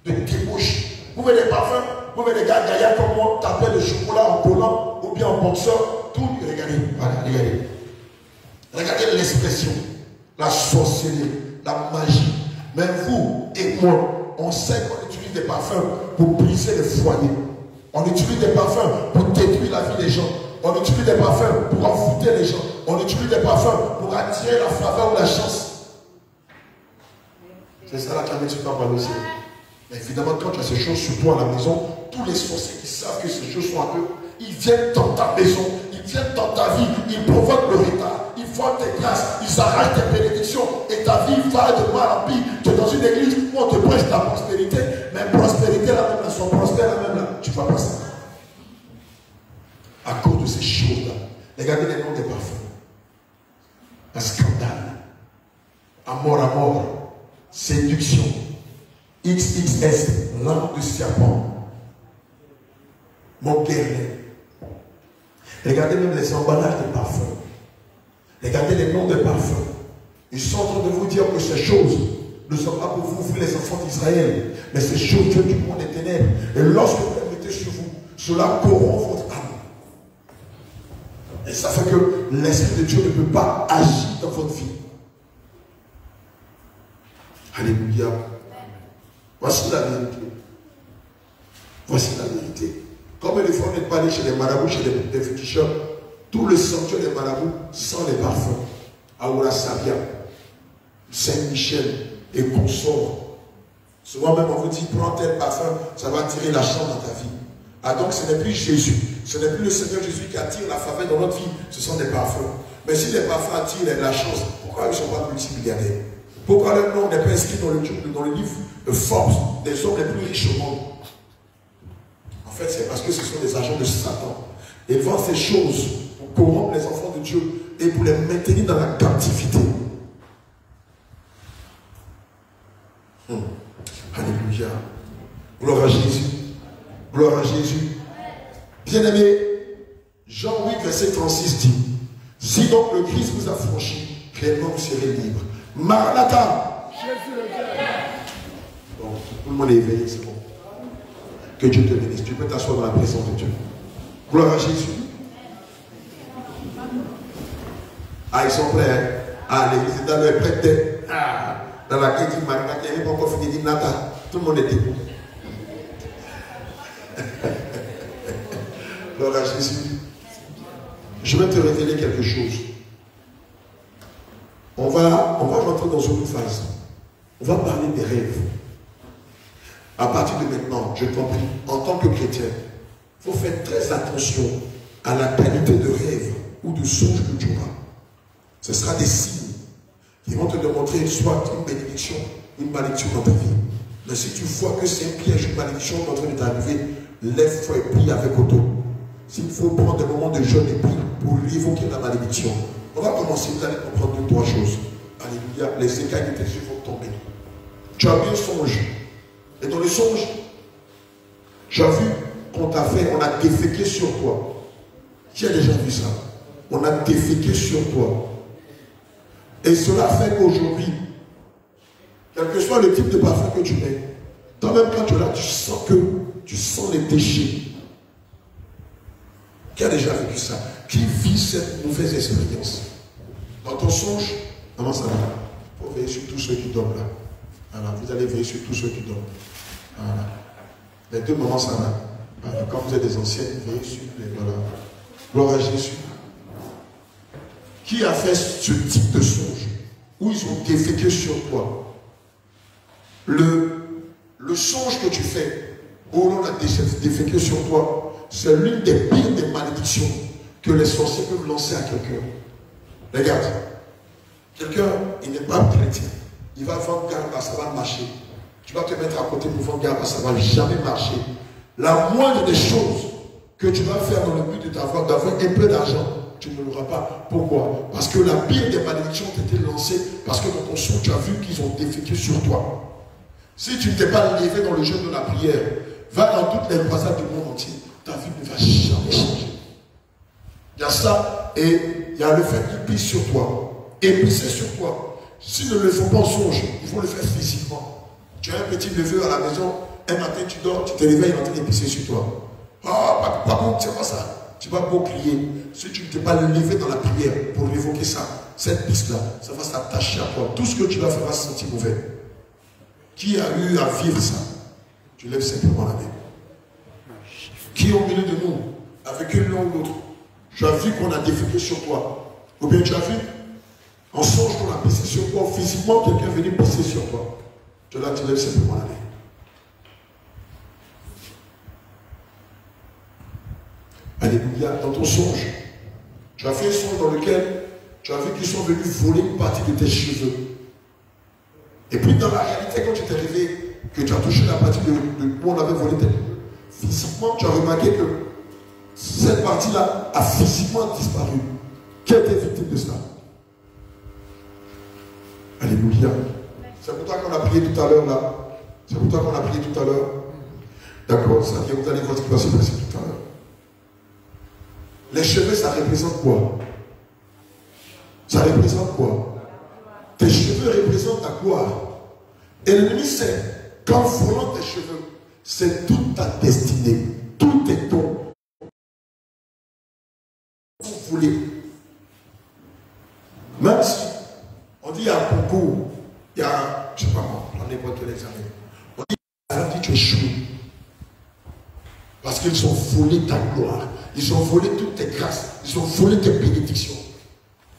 de débauche, vous mettez des parfums, vous mettez des gars gaillards comme moi, taper le chocolat en collant ou bien en boxeur, tout, regardez, voilà, regardez. Regardez l'expression, la sorcellerie, la magie. Mais vous et moi, on sait qu'on utilise des parfums pour briser le foyer. On utilise des parfums pour détruire la vie des gens. On utilise des parfums pour envoûter les gens. On utilise des parfums pour attirer la faveur ou la chance. C'est ça la clamette sur parle aussi. Mais évidemment, quand tu as ces choses sur toi à la maison, tous les sorciers qui savent que ces choses sont à eux, ils viennent dans ta maison, ils viennent dans ta vie, ils provoquent le retard, ils font tes grâces, ils arrachent tes bénédictions et ta vie va de mal en pire. Tu es dans une église où on te prêche la prospérité, mais prospérité la même là, soit prospère la même là, tu vas passer. À cause de ces choses-là, Regardez les noms des parfums. Un scandale. Amour à mort. Séduction. XXS. Langue de serpent. Mon guerrier. Regardez même les emballages de parfums. Regardez les noms de parfums. Ils sont en train de vous dire que ces choses ne sont pas pour vous, vous les enfants d'Israël, mais ces choses viennent du monde des ténèbres. Et lorsque vous les mettez sur vous, cela corrompt votre âme. Et ça fait que l'Esprit de Dieu ne peut pas agir dans votre vie. Alléluia. Voici la vérité. Voici la vérité. Comme les fois on n'est pas allé chez les marabouts, chez les féticheurs, tout le sanctuaire des marabouts sent les parfums. Aoura Sabia, Saint-Michel et consort. Souvent même on vous dit, prends tel parfum, ça va attirer la chance dans ta vie. Ah donc ce n'est plus Jésus, ce n'est plus le Seigneur Jésus qui attire la faveur dans notre vie, ce sont des parfums. Mais si les parfums attirent la chance, pourquoi ils ne sont pas multimilliardaires? Pourquoi leur nom n'est pas inscrit dans le livre de Forbes des hommes les plus riches au monde? En fait, c'est parce que ce sont des agents de Satan. Ils vendent ces choses pour corrompre les enfants de Dieu et pour les maintenir dans la captivité. Alléluia. Gloire à Jésus. Gloire à Jésus. Bien-aimé, Jean 8, verset 36 dit, si donc le Christ vous a franchi, réellement vous serez libre. Maranatha. Bon, tout le monde est éveillé, c'est bon. Que Dieu te bénisse. Tu peux t'asseoir dans la présence de Dieu. Gloire à Jésus. Ah, ils sont prêts. Hein? Ah, l'église est dans le prêt. Ah, dans la quête du Maranatha, il n'y avait pas encore fini de Nata. Tout le monde est debout. Gloire à Jésus. Je vais te révéler quelque chose. On va rentrer dans une phase. On va parler des rêves. À partir de maintenant, je t'en prie, en tant que chrétien, il faut faire très attention à la qualité de rêve ou de songe que tu auras. Ce sera des signes qui vont te démontrer soit une bénédiction, une malédiction dans ta vie. Mais si tu vois que c'est un piège, une malédiction en train de t'arriver, lève-toi et prie avec auto. S'il faut prendre des moments de jeûne et prie pour évoquer la malédiction, on va commencer, vous allez comprendre deux, trois choses. Alléluia, les écailles de tes yeux vont tomber. Tu as vu un songe. Et dans le songe, tu as vu qu'on t'a fait, on a déféqué sur toi. Qui a déjà vu ça? On a déféqué sur toi. Et cela fait qu'aujourd'hui, quel que soit le type de parfum que tu mets, toi-même quand tu es là, tu sens les déchets. Qui a déjà vécu ça? Qui vit cette mauvaise expérience? Dans ton songe, comment ça va? Il faut veiller sur tous ceux qui dorment là. Voilà, vous allez veiller sur tous ceux qui dorment. Voilà. Les deux moments, ça va. Voilà. Quand vous êtes des anciens, veillez sur les. Voilà. Gloire à Jésus. Qui a fait ce type de songe où ils ont déféqué sur toi? Le songe que tu fais, où l'on a déféqué sur toi, c'est l'une des pires des malédictions que les sorciers peuvent lancer à quelqu'un. Regarde, quelqu'un, il n'est pas chrétien. Il va vendre garba, ça va marcher. Tu vas te mettre à côté pour vendre garba, ça ne va jamais marcher. La moindre des choses que tu vas faire dans le but d'avoir un peu d'argent, tu ne l'auras pas. Pourquoi? Parce que la pire des malédictions t'a été lancée parce que dans ton son, tu as vu qu'ils ont déféqué sur toi. Si tu ne t'es pas levé dans le jeûne de la prière, va dans toutes les croisades du monde entier. Ta vie ne va jamais changer. Il y a ça et il y a le fait qu'ils pissent sur toi. Et pisser sur toi. S'ils ne le font pas en songe, il faut le faire physiquement. Tu as un petit neveu à la maison, un matin tu dors, tu te réveilles, il est en train de pisser sur toi. Ah, par contre, tu sais pas ça. Tu vas beau crier. Si tu ne t'es pas levé dans la prière pour évoquer ça, cette piste-là, ça va s'attacher à toi. Tout ce que tu vas faire va se sentir mauvais. Qui a eu à vivre ça? Tu lèves simplement la main. Qui au milieu de nous a vécu l'un ou l'autre? Tu as vu qu'on a déféqué sur toi. Ou bien tu as vu en songe qu'on a pissé sur toi. Physiquement, quelqu'un est venu pisser sur toi. Tu lèves simplement la main. Alléluia. Dans ton songe, tu as fait un songe dans lequel tu as vu qu'ils sont venus voler une partie de tes cheveux. Et puis dans la réalité, quand tu t'es réveillé, que tu as touché la partie de où on avait volé tes cheveux, physiquement, tu as remarqué que cette partie-là a physiquement disparu. prié tout à l'heure là. C'est pour toi qu'on a prié tout à l'heure. D'accord, ça vient, vous allez voir ce qui va se passer tout à l'heure. Les cheveux, ça représente quoi? Ça représente quoi? Tes cheveux représentent ta gloire. Et l'ennemi sait qu'en volant tes cheveux, c'est toute ta destinée. Tout est ton. Vous voulez. Même si on dit il y a un concours, il y a, je ne sais pas moi, on n'est pas que l'examen. On dit tu échoues. Parce qu'ils ont volé ta gloire. Ils ont volé toutes tes grâces. Ils ont volé tes bénédictions.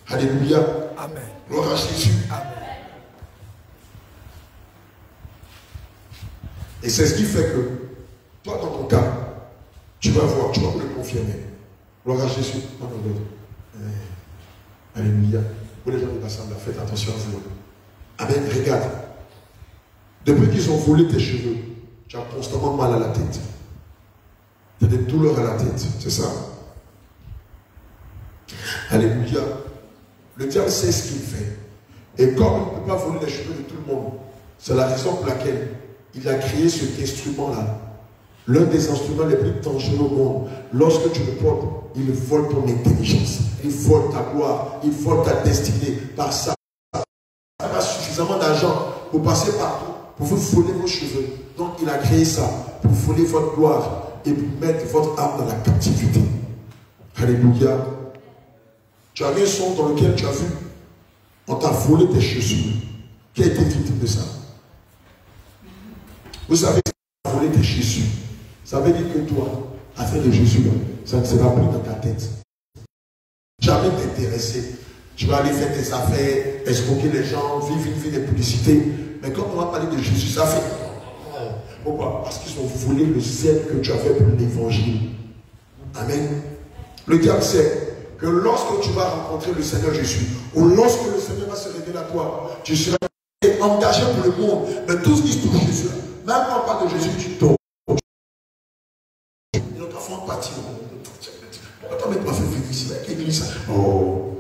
Alléluia. Amen. Gloire à Jésus. Amen. Et c'est ce qui fait que, toi dans ton cas, tu vas voir, tu vas me le confirmer. Gloire à Jésus. Alléluia. Vous les gens de la salle, faites attention à vous. Amen. Regarde. Depuis qu'ils ont volé tes cheveux, tu as constamment mal à la tête. Tu as des douleurs à la tête. C'est ça. Alléluia. Le diable sait ce qu'il fait. Et comme il ne peut pas voler les cheveux de tout le monde, c'est la raison pour laquelle il a créé cet instrument-là. L'un des instruments les plus dangereux au monde. Lorsque tu le portes, il vole ton intelligence. Il vole ta gloire. Il vole ta destinée. Par ça, il n'a pas suffisamment d'argent pour passer partout, pour vous voler vos cheveux. Donc il a créé ça pour voler votre gloire et pour mettre votre âme dans la captivité. Alléluia. Tu as vu un son dans lequel tu as vu, on t'a volé tes chaussures. Qui a été victime de ça? Vous savez, on t'a volé tes chaussures. Ça veut dire que toi, affaire de Jésus, ça ne sera plus dans ta tête. Jamais t'intéresser. Tu vas aller faire tes affaires, escroquer les gens, vivre une vie de publicité. Mais quand on va parler de Jésus, ça fait. Pourquoi? Parce qu'ils ont volé le zèle que tu avais pour l'évangile. Amen. Le diable sait que lorsque tu vas rencontrer le Seigneur Jésus, ou lorsque le Seigneur va se révéler à toi, tu seras engagé pour le monde. Mais tout ce qui se touche Jésus, même quand on parle de Jésus, tu tombes. Notre enfant partit. Pourquoi tu n'as pas fait vivre ici? L'église. Oh.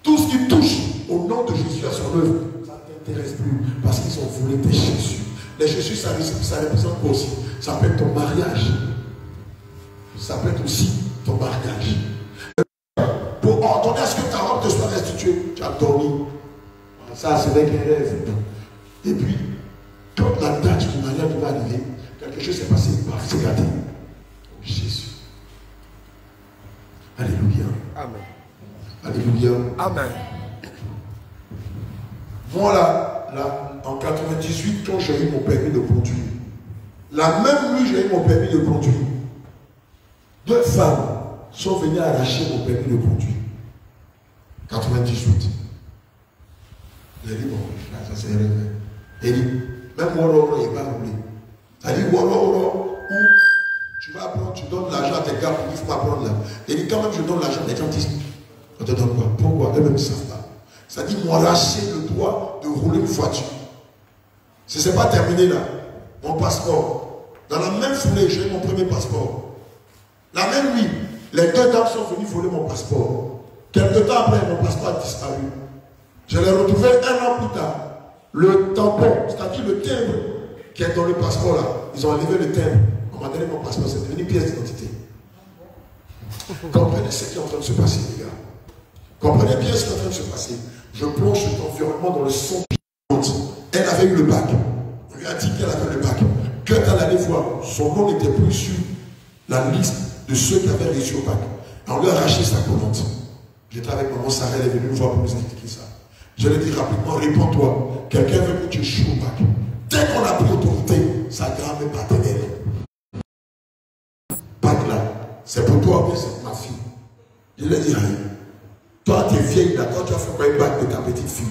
Tout ce qui touche au nom de Jésus à son œuvre, ça ne t'intéresse plus. Parce qu'ils ont volé tes Jésus. Les Jésus, ça représente quoi aussi? Ça peut être ton mariage. Ça peut être aussi ton mariage. Pour ordonner à ce que ta robe te soit restituée, tu as dormi. Ça, c'est avec un rêve. Et puis, quand la date du mariage va arriver, quelque chose s'est passé, c'est gâté. Jésus. Alléluia. Amen. Alléluia. Amen. Moi, là, en 98, quand j'ai eu mon permis de conduire, la même nuit, j'ai eu mon permis de conduire. 2 femmes sont venues arracher mon permis de conduire. 98. J'ai dit, bon, ça c'est vrai. Il dit, même Woro, il n'est pas roulé. Ça dit, Woro, tu vas apprendre, tu donnes l'argent à tes gars pour qu'il faut apprendre là. Il dit, quand même, je donne l'argent, les gens disent, on te donne quoi? Pourquoi? Eux-mêmes ne savent pas. Ça dit, m'arracher le droit de rouler une voiture. Ce n'est pas terminé là. Mon passeport. Dans la même foulée, j'ai eu mon premier passeport. La même nuit, les 2 dames sont venues voler mon passeport. Quelque temps après, mon passeport a disparu. Je l'ai retrouvé 1 an plus tard. Le tampon, c'est-à-dire le timbre qui est dans le passeport là, ils ont enlevé le timbre. On m'a donné mon passeport, c'est devenu pièce d'identité. Comprenez ce qui est en train de se passer, les gars. Comprenez bien ce qui est en train de se passer. Je plonge cet environnement dans le son de elle avait eu le bac. On lui a dit qu'elle avait le bac. Quand elle allait voir, son nom n'était plus sur la liste de ceux qui avaient réussi au bac. On lui a arraché sa commande. J'étais avec maman Sarah, elle est venue me voir pour nous expliquer ça. Je lui ai dit rapidement, réponds-toi. Quelqu'un veut que tu échoues au bac. Dès qu'on a pris autorité, sa grand-mère paternelle. Bac là, c'est pour toi, mais c'est ma fille. Je lui ai dit, rien. Toi, tu es vieille là, toi, tu as fait quoi un bac de ta petite fille?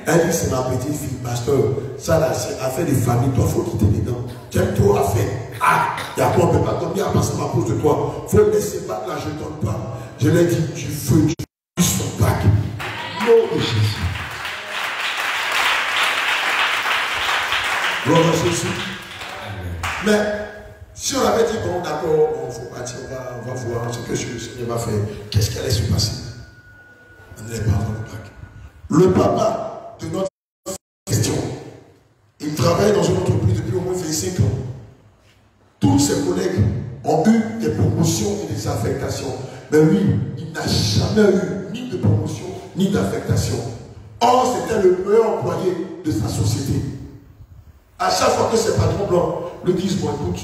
Elle dit, c'est ma petite fille, pasteur. Ça là, c'est affaire de famille, toi, il faut quitter les dents. Quel tour à faire? Ah, il y a quoi, on ne peut pas tomber à passer ma cause de toi. Il faut laisser battre là, je ne donne pas. Je lui ai dit, tu veux, tu son bac. Nom de Jésus. Gloire à Jésus. Mais, si on avait dit, bon, d'accord, il faut partir, on va voir ce que le Seigneur va faire, qu'est-ce qui allait se passer? On n'allait pas avoir le bac. Le papa de notre question Mais lui, il n'a jamais eu ni de promotion, ni d'affectation. Or, c'était le meilleur employé de sa société. À chaque fois que ses patrons blancs lui disent, bon écoute,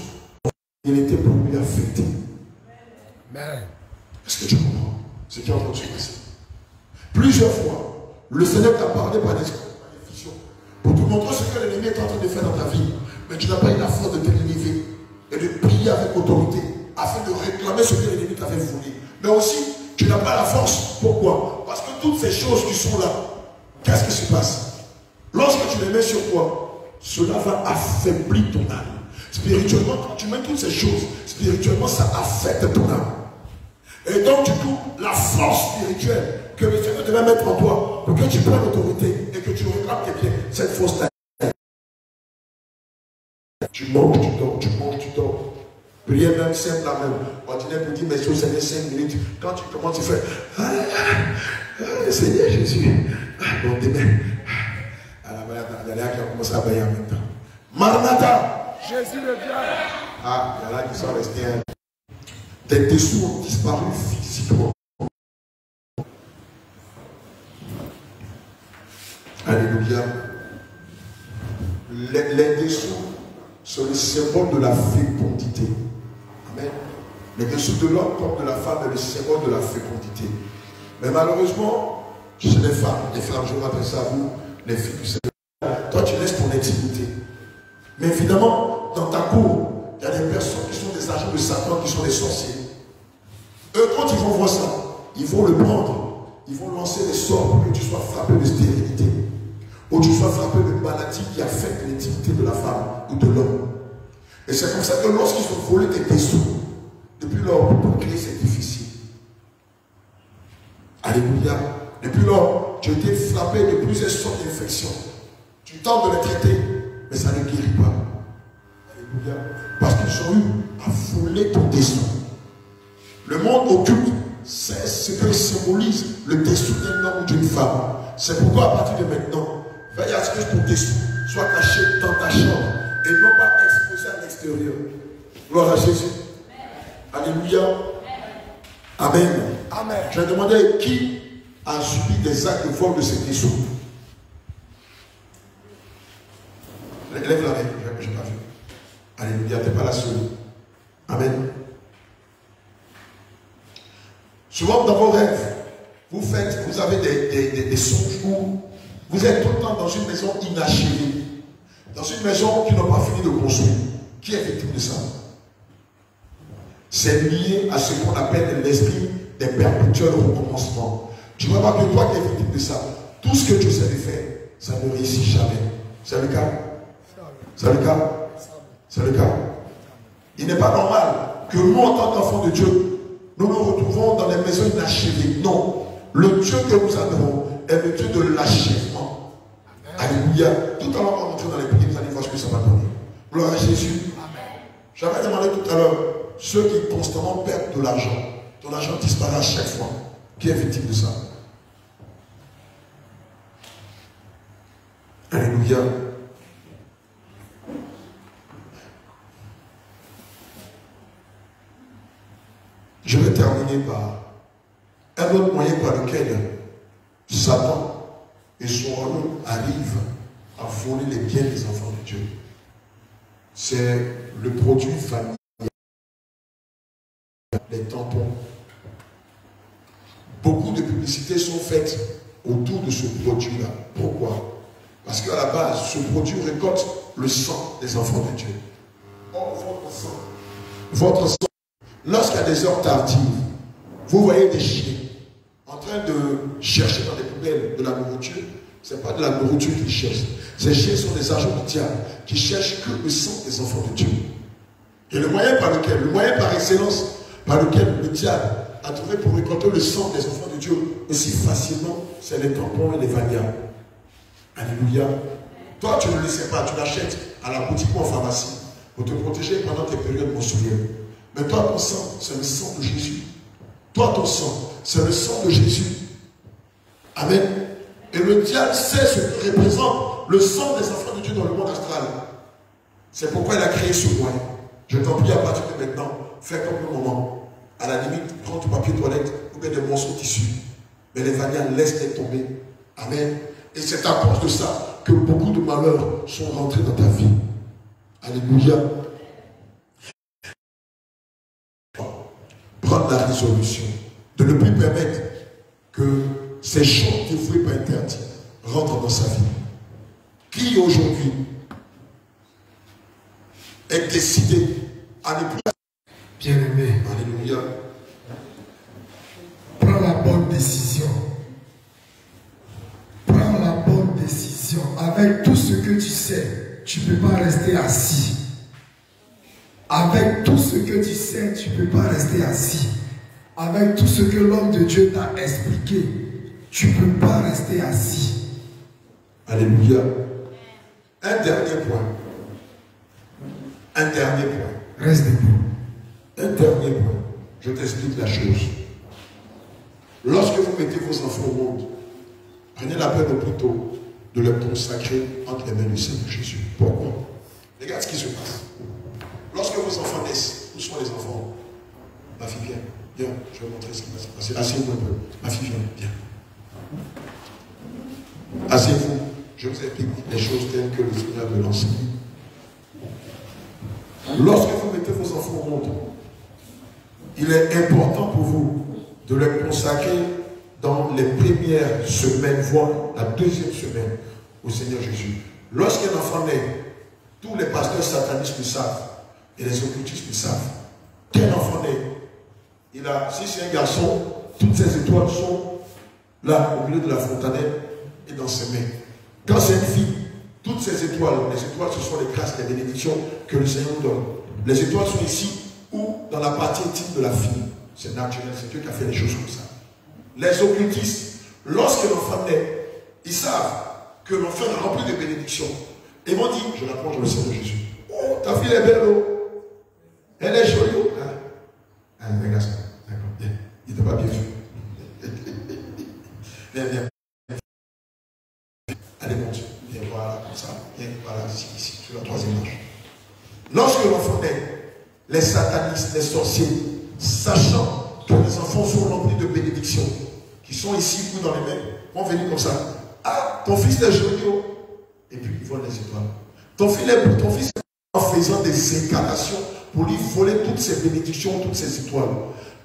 il était pour lui affecté. Est-ce que tu comprends ce qui est en train de se passer? Plusieurs fois, le Seigneur t'a parlé par des visions pour te montrer ce que l'ennemi est en train de faire dans ta vie. Mais tu n'as pas eu la force de te lever et de prier avec autorité afin de réclamer ce que l'ennemi t'avait volé. Mais aussi, tu n'as pas la force. Pourquoi? Parce que toutes ces choses qui sont là, qu'est-ce qui se passe? Lorsque tu les mets sur toi, cela va affaiblir ton âme. Spirituellement, quand tu mets toutes ces choses, spirituellement, ça affecte ton âme. Et donc, du coup, la force spirituelle que le Seigneur devait mettre en toi pour que tu prennes l'autorité et que tu réclames tes biens, cette force-là. Tu manges, tu dors, tu manges, tu dors. Prière même simple là même. Ordinaire pour dire merci au Seigneur 5 minutes. Quand tu commences, tu fais Seigneur Jésus. Bon, demain. Alors, il y a là qui a commencé à bailler en même temps. Maranatha. Jésus revient. Ah, il y a là qui sont restés. Tes dessous ont disparu physiquement. Alléluia. Les dessous sont le symbole de la fécondité. Amen. Les dessous de l'homme comme de la femme est le symbole de la fécondité. Mais malheureusement, chez les femmes, je m'adresse à vous, les filles du Seigneur, toi tu laisses ton intimité. Mais évidemment, dans ta cour, il y a des personnes qui sont des agents de Satan, qui sont des sorciers. Eux, quand ils vont voir ça, ils vont le prendre, ils vont lancer des sorts pour que tu sois frappé de stérilité, ou tu sois frappé de maladies qui affectent l'intimité de la femme ou de l'homme. Et c'est comme ça que lorsqu'ils ont volé tes dessous, depuis lors, pour créer, c'est difficile. Alléluia. Depuis lors, tu as été frappé de plusieurs sortes d'infections. Tu tentes de les traiter, mais ça ne guérit pas. Alléluia. Parce qu'ils ont eu à voler ton dessous. Le monde occulte, c'est ce que symbolise le dessous d'un homme ou d'une femme. C'est pourquoi à partir de maintenant, veille à ce que ton dessous soit caché dans ta chambre et non pas exposé à l'extérieur. Gloire à Jésus. Alléluia. Amen. Amen. Je vais demander qui a subi des actes de vol de ces dessous. Lève la main, je n'ai pas vu. Alléluia, tu n'es pas la seule. Amen. Souvent dans vos rêves, vous avez des songes où vous êtes tout le temps dans une maison inachevée, dans une maison qui n'a pas fini de construire. Qui est victime de ça? C'est lié à ce qu'on appelle l'esprit des perpétuels recommencements. Tu vas voir que toi qui es victime de ça, tout ce que tu sais de faire, ça ne réussit jamais. C'est le cas? C'est le cas? C'est le cas? Il n'est pas normal que nous, en tant qu'enfants de Dieu, nous nous retrouvons dans les maisons inachevées. Non. Le Dieu que nous adorons est le Dieu de l'achèvement. Alléluia. Tout à l'heure, on va rentrer dans les prières, vous allez voir ce que ça va donner. Gloire à Jésus. J'avais demandé tout à l'heure, ceux qui constamment perdent de l'argent, ton argent disparaît à chaque fois. Qui est victime de ça? Alléluia. Je vais terminer par un autre moyen par lequel Satan et son royaume arrivent à voler les biens des enfants de Dieu. C'est le produit familial, les tampons. Beaucoup de publicités sont faites autour de ce produit-là. Pourquoi? Parce qu'à la base, ce produit récolte le sang des enfants de Dieu. Or, votre sang, lorsqu'il y a des heures tardives, vous voyez des chiens en train de chercher dans les poubelles de la nourriture. Ce n'est pas de la nourriture qu'ils cherchent. Ces chiens sont des agents du diable qui cherchent que le sang des enfants de Dieu. Et le moyen par excellence, par lequel le diable a trouvé pour récolter le sang des enfants de Dieu aussi facilement, c'est les tampons et les vanias. Alléluia. Toi, tu ne le sais pas, tu l'achètes à la boutique ou en pharmacie pour te protéger pendant tes périodes menstruelles. Mais toi, ton sang, c'est le sang de Jésus. Toi, ton sang, c'est le sang de Jésus. Amen. Et le diable sait ce que représente le sang des enfants de Dieu dans le monde astral. C'est pourquoi il a créé ce moyen. Je t'en prie à partir de maintenant, fais comme le moment. À la limite, prends du papier toilette ou bien des morceaux de tissu. Mais les vanilles, laisse-les tomber. Amen. Et c'est à cause de ça que beaucoup de malheurs sont rentrés dans ta vie. Alléluia. Prendre la résolution de ne plus permettre que ces choses dévouées par interdit rentrent dans sa vie. Qui aujourd'hui est décidé à ne plus... Bien-aimé, alléluia, prends la bonne décision. Prends la bonne décision. Avec tout ce que tu sais, tu ne peux pas rester assis. Avec tout ce que tu sais, tu ne peux pas rester assis. Avec tout ce que l'homme de Dieu t'a expliqué, tu ne peux pas rester assis. Alléluia. Un dernier point. Un dernier point. Reste debout. Un dernier point. Je t'explique la chose. Lorsque vous mettez vos enfants au monde, prenez la peine au plus tôt de leur consacrer entre les mains du Seigneur Jésus. Pourquoi? Regarde ce qui se passe. Lorsque vos enfants naissent, où sont les enfants? Ma fille, viens. Viens, je vais montrer ce qui va se passer. Asseyez-vous un peu. Ma fille, viens. Asseyez-vous. Je vous explique les choses telles que le Seigneur veut l'enseigner. Lorsque vous mettez vos enfants au monde, il est important pour vous de les consacrer dans les premières semaines, voire la deuxième semaine au Seigneur Jésus. Lorsqu'un enfant naît, tous les pasteurs satanistes le savent et les occultistes le savent. Quel enfant naît, si c'est un garçon, toutes ses étoiles sont là au milieu de la fontanelle et dans ses mains. Quand c'est une fille, toutes ces étoiles, les étoiles ce sont les grâces, les bénédictions que le Seigneur nous donne. Les étoiles sont ici ou dans la partie intime de la fille. C'est naturel, c'est Dieu qui a fait les choses comme ça. Les occultistes, lorsque l'enfant naît, ils savent que l'enfant est rempli de bénédictions. Ils vont dire, je la prends dans le Seigneur Jésus. Oh, ta fille est belle, oh. Elle est jolie, oh. Regarde ça. D'accord, bien. Il n'était pas bien vu. Viens, viens. Allez, mon Dieu. Viens, voilà, comme ça. Viens, voilà, ici, sur la troisième marche. Lorsque l'enfant naît, les satanistes, les sorciers, sachant que les enfants sont remplis de bénédictions, qui sont ici ou dans les mains, vont venir comme ça. Ah, ton fils est joli, oh. Et puis ils volent les étoiles. Ton fils est en faisant des incarnations pour lui voler toutes ses bénédictions, toutes ses étoiles.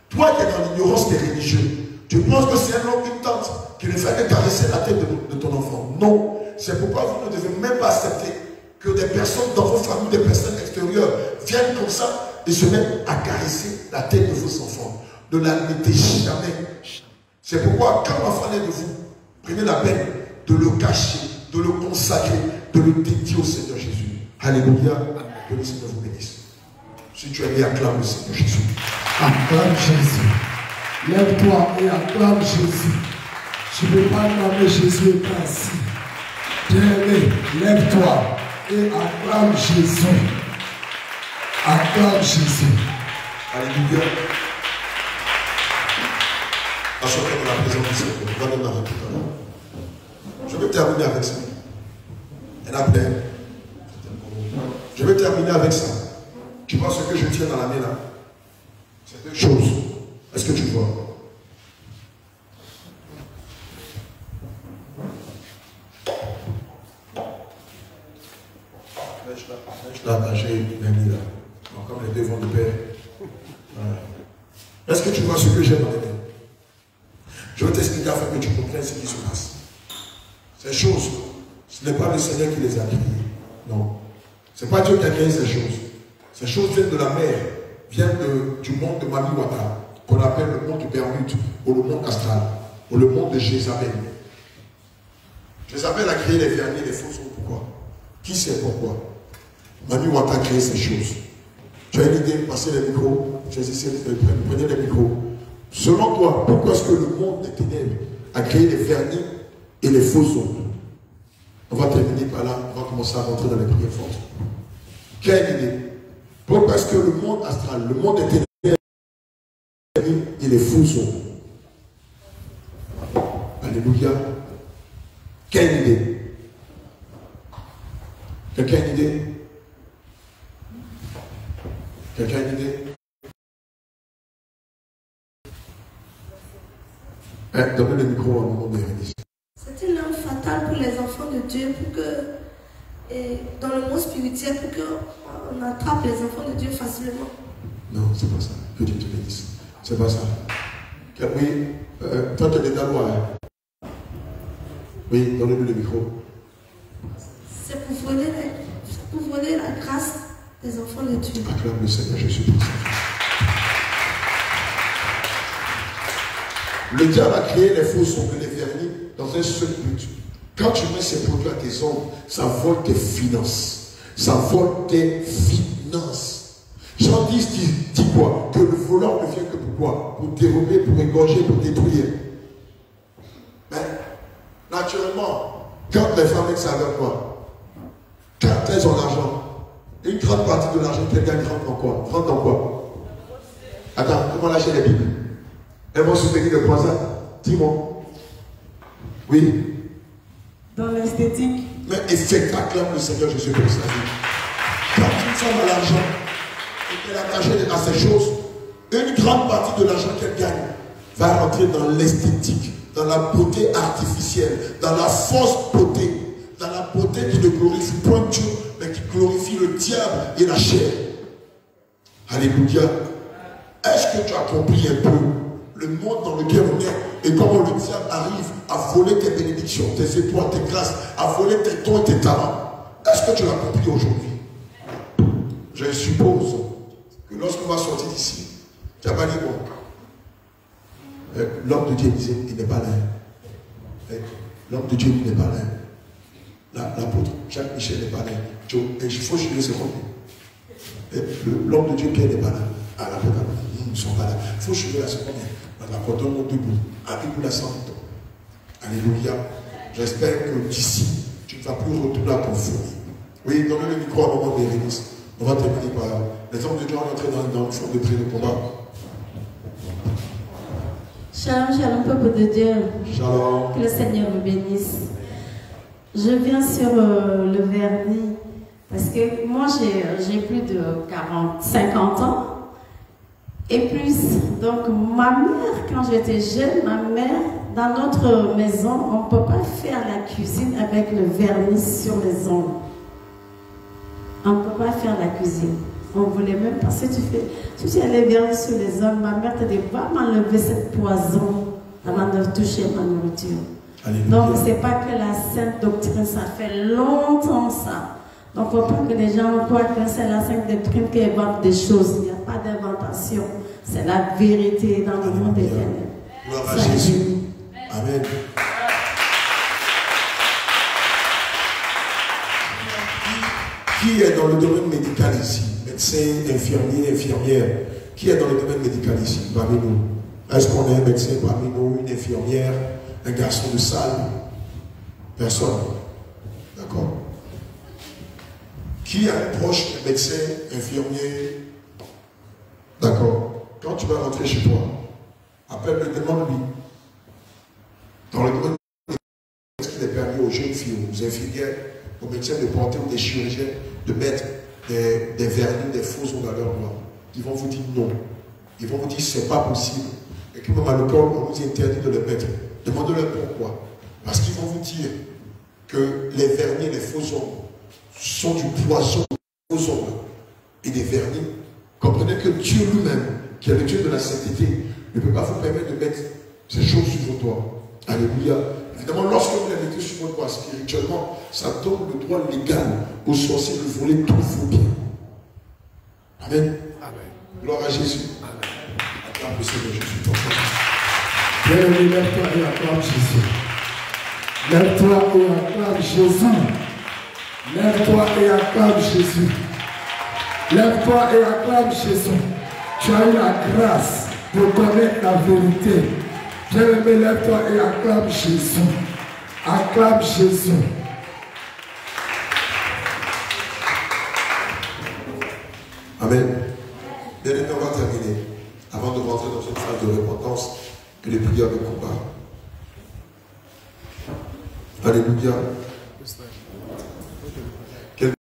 Toi qui es dans l'ignorance des religieux, tu penses que c'est un homme, une tante qui ne fait que caresser la tête de ton enfant. Non. C'est pourquoi vous ne devez même pas accepter que des personnes dans vos familles, des personnes extérieures, viennent comme ça et se mettent à caresser la tête de vos enfants. Ne la mettez jamais. C'est pourquoi quand l'enfant est de vous, prenez la peine de le cacher, de le consacrer, de le dédier au Seigneur Jésus. Alléluia. Que le Seigneur vous bénisse. Si tu es né, acclame le Seigneur Jésus. Acclame Jésus. Lève-toi et acclame Jésus. Tu ne peux pas acclamer Jésus étant assis. Bien-aimé, lève-toi et acclame Jésus. Acclame Jésus. Alléluia. Assoyez dans la présence du Seigneur. On va démarrer tout à l'heure. Je vais terminer avec ça. Et après, je vais terminer avec ça. Tu vois ce que je tiens dans la main là? C'est deux choses. Est-ce que tu vois? Là, j'ai mis là. Donc, comme les deux vont de pair. Est-ce que tu vois ce que j'ai dans les mains? Je vais t'expliquer afin que tu comprennes ce qui se passe. Ces choses, ce n'est pas le Seigneur qui les a créées. Non. Ce n'est pas Dieu qui a créé ces choses. Ces choses viennent de la mer, viennent du monde de Mami Wata, qu'on appelle le monde de Bermude, ou le monde astral, ou le monde de Jézabel. Jézabel a créé les vernis, les faux. Pourquoi? Qui sait pourquoi? Mami Wata a créé ces choses. Tu as une idée, passez les micros, prenez les micros. Selon toi, pourquoi est-ce que le monde des ténèbres a créé les vernis et les faux ongles? On va terminer par là, on va commencer à rentrer dans les prières fortes. Quelle idée? Pourquoi est-ce que le monde astral, le monde des ténèbres et les faux ongles? Alléluia. Quelle idée? Quelqu'un a une idée? Quelqu'un a une idée? Donnez le micro à mon nom de Bérénice. C'est une arme fatale pour les enfants de Dieu, pour que, et dans le monde spirituel, pour qu'on attrape les enfants de Dieu facilement. Non, c'est pas ça. Que Dieu te bénisse. C'est pas ça. Oui, toi tu es dans loi. Oui, donnez-lui le micro. C'est pour voler la grâce des enfants de Dieu. Acclame le Seigneur Jésus-Christ. Le diable a créé les faux sons et les vernis dans un seul but. Quand tu mets ces produits à tes ongles, ça vole tes finances. Ça vole tes finances. Jean 10 dit quoi? Que le voleur ne vient que pour quoi? Pour dérober, pour égorger, pour détruire. Mais, naturellement, quand les femmes savent quoi? Quand elles ont l'argent, une grande partie de l'argent qu'elles gagnent rentre en quoi? Rentre dans quoi? Attends, comment lâcher les Bibles? Elles vont soutenir le croissant. Dis-moi. Oui. Dans l'esthétique. Mais effectivement, acclame le Seigneur Jésus-Christ. Quand une femme a l'argent et qu'elle a attaché à ces choses, une grande partie de l'argent qu'elle gagne va rentrer dans l'esthétique, dans la beauté artificielle, dans la fausse beauté, dans la beauté qui ne glorifie point Dieu, mais qui glorifie le diable et la chair. Alléluia. Est-ce que tu as compris un peu le monde dans lequel on est et comment le diable arrive à voler tes bénédictions, tes étoiles, tes grâces, à voler tes dons et tes talents? Est-ce que tu l'as compris aujourd'hui? Je suppose que lorsqu'on va sortir d'ici, tu n'as pas dit bon. L'homme de Dieu disait, il n'est pas là. L'homme de Dieu n'est pas là. L'apôtre Jacques Michel n'est pas là. Il faut juger ce qu'on dit. L'homme de Dieu Pierre n'est pas là. Ah, l'apôtre, ils ne sont pas là. Il faut juger la seconde. L'apôtre, donne-nous debout. Habille-nous la santé. Alléluia. J'espère que d'ici, tu ne vas plus retourner à ton foyer. Oui, donnez le micro à un moment de Bérénice. On va terminer par là. Les hommes de Dieu ont entré dans le fond de prière de combat. Shalom, shalom, peuple de Dieu. Shalom. Que le Seigneur vous bénisse. Je viens sur le vernis parce que moi j'ai plus de 50 ans et plus. Donc ma mère, quand j'étais jeune, dans notre maison, on ne peut pas faire la cuisine avec le vernis sur les ongles. On ne peut pas faire la cuisine. On ne voulait même pas. Si tu as les vernis sur les ongles, ma mère te dit, va m'enlever cette poison avant de toucher ma nourriture. Alléluia. Donc, ce n'est pas que la sainte doctrine, ça fait longtemps ça. Donc, il ne faut pas que les gens croient que c'est la sainte doctrine qui invente des choses. Il n'y a pas d'inventation. C'est la vérité dans le monde éternel. Gloire à Jésus. Amen. Qui est dans le domaine médical ici? Médecin, infirmier, infirmière. Qui est dans le domaine médical ici? Parmi nous. Est-ce qu'on est un médecin parmi nous, une infirmière, un garçon de salle? Personne. D'accord? Qui a un proche, un médecin, infirmier? D'accord? Quand tu vas rentrer chez toi, appelle-le, demande-lui. Dans le domaine médical, est-ce qu'il est permis aux jeunes filles, aux infirmières, aux médecins de porter ou des chirurgiens de mettre des vernis, des faux ongles à leur doigt? Ils vont vous dire non. Ils vont vous dire c'est pas possible. Et que même à l'école, on nous interdit de le mettre. Demandez-leur pourquoi. Parce qu'ils vont vous dire que les vernis, les faux ongles sont du poison des faux ongles et des vernis. Comprenez que Dieu lui-même, qui est le Dieu de la sainteté, ne peut pas vous permettre de mettre ces choses sur vos doigts. Alléluia. Évidemment, lorsque vous les mettez sur votre doigt spirituellement, ça donne le droit légal aux sorciers de voler tous vos biens. Amen. Amen. Gloire à Jésus. Amen. Acclame le Seigneur Jésus. Bien-aimé, lève-toi et acclame Jésus. Lève-toi et acclame Jésus. Lève-toi et acclame Jésus. Lève-toi et acclame Jésus. Tu as eu la grâce de connaître la vérité. Bien-aimé, lève-toi et acclame Jésus. Acclame Jésus. Amen. Bien-aimé, on va terminer. Avant de rentrer dans une phase de repentance et de prière de combat. Alléluia.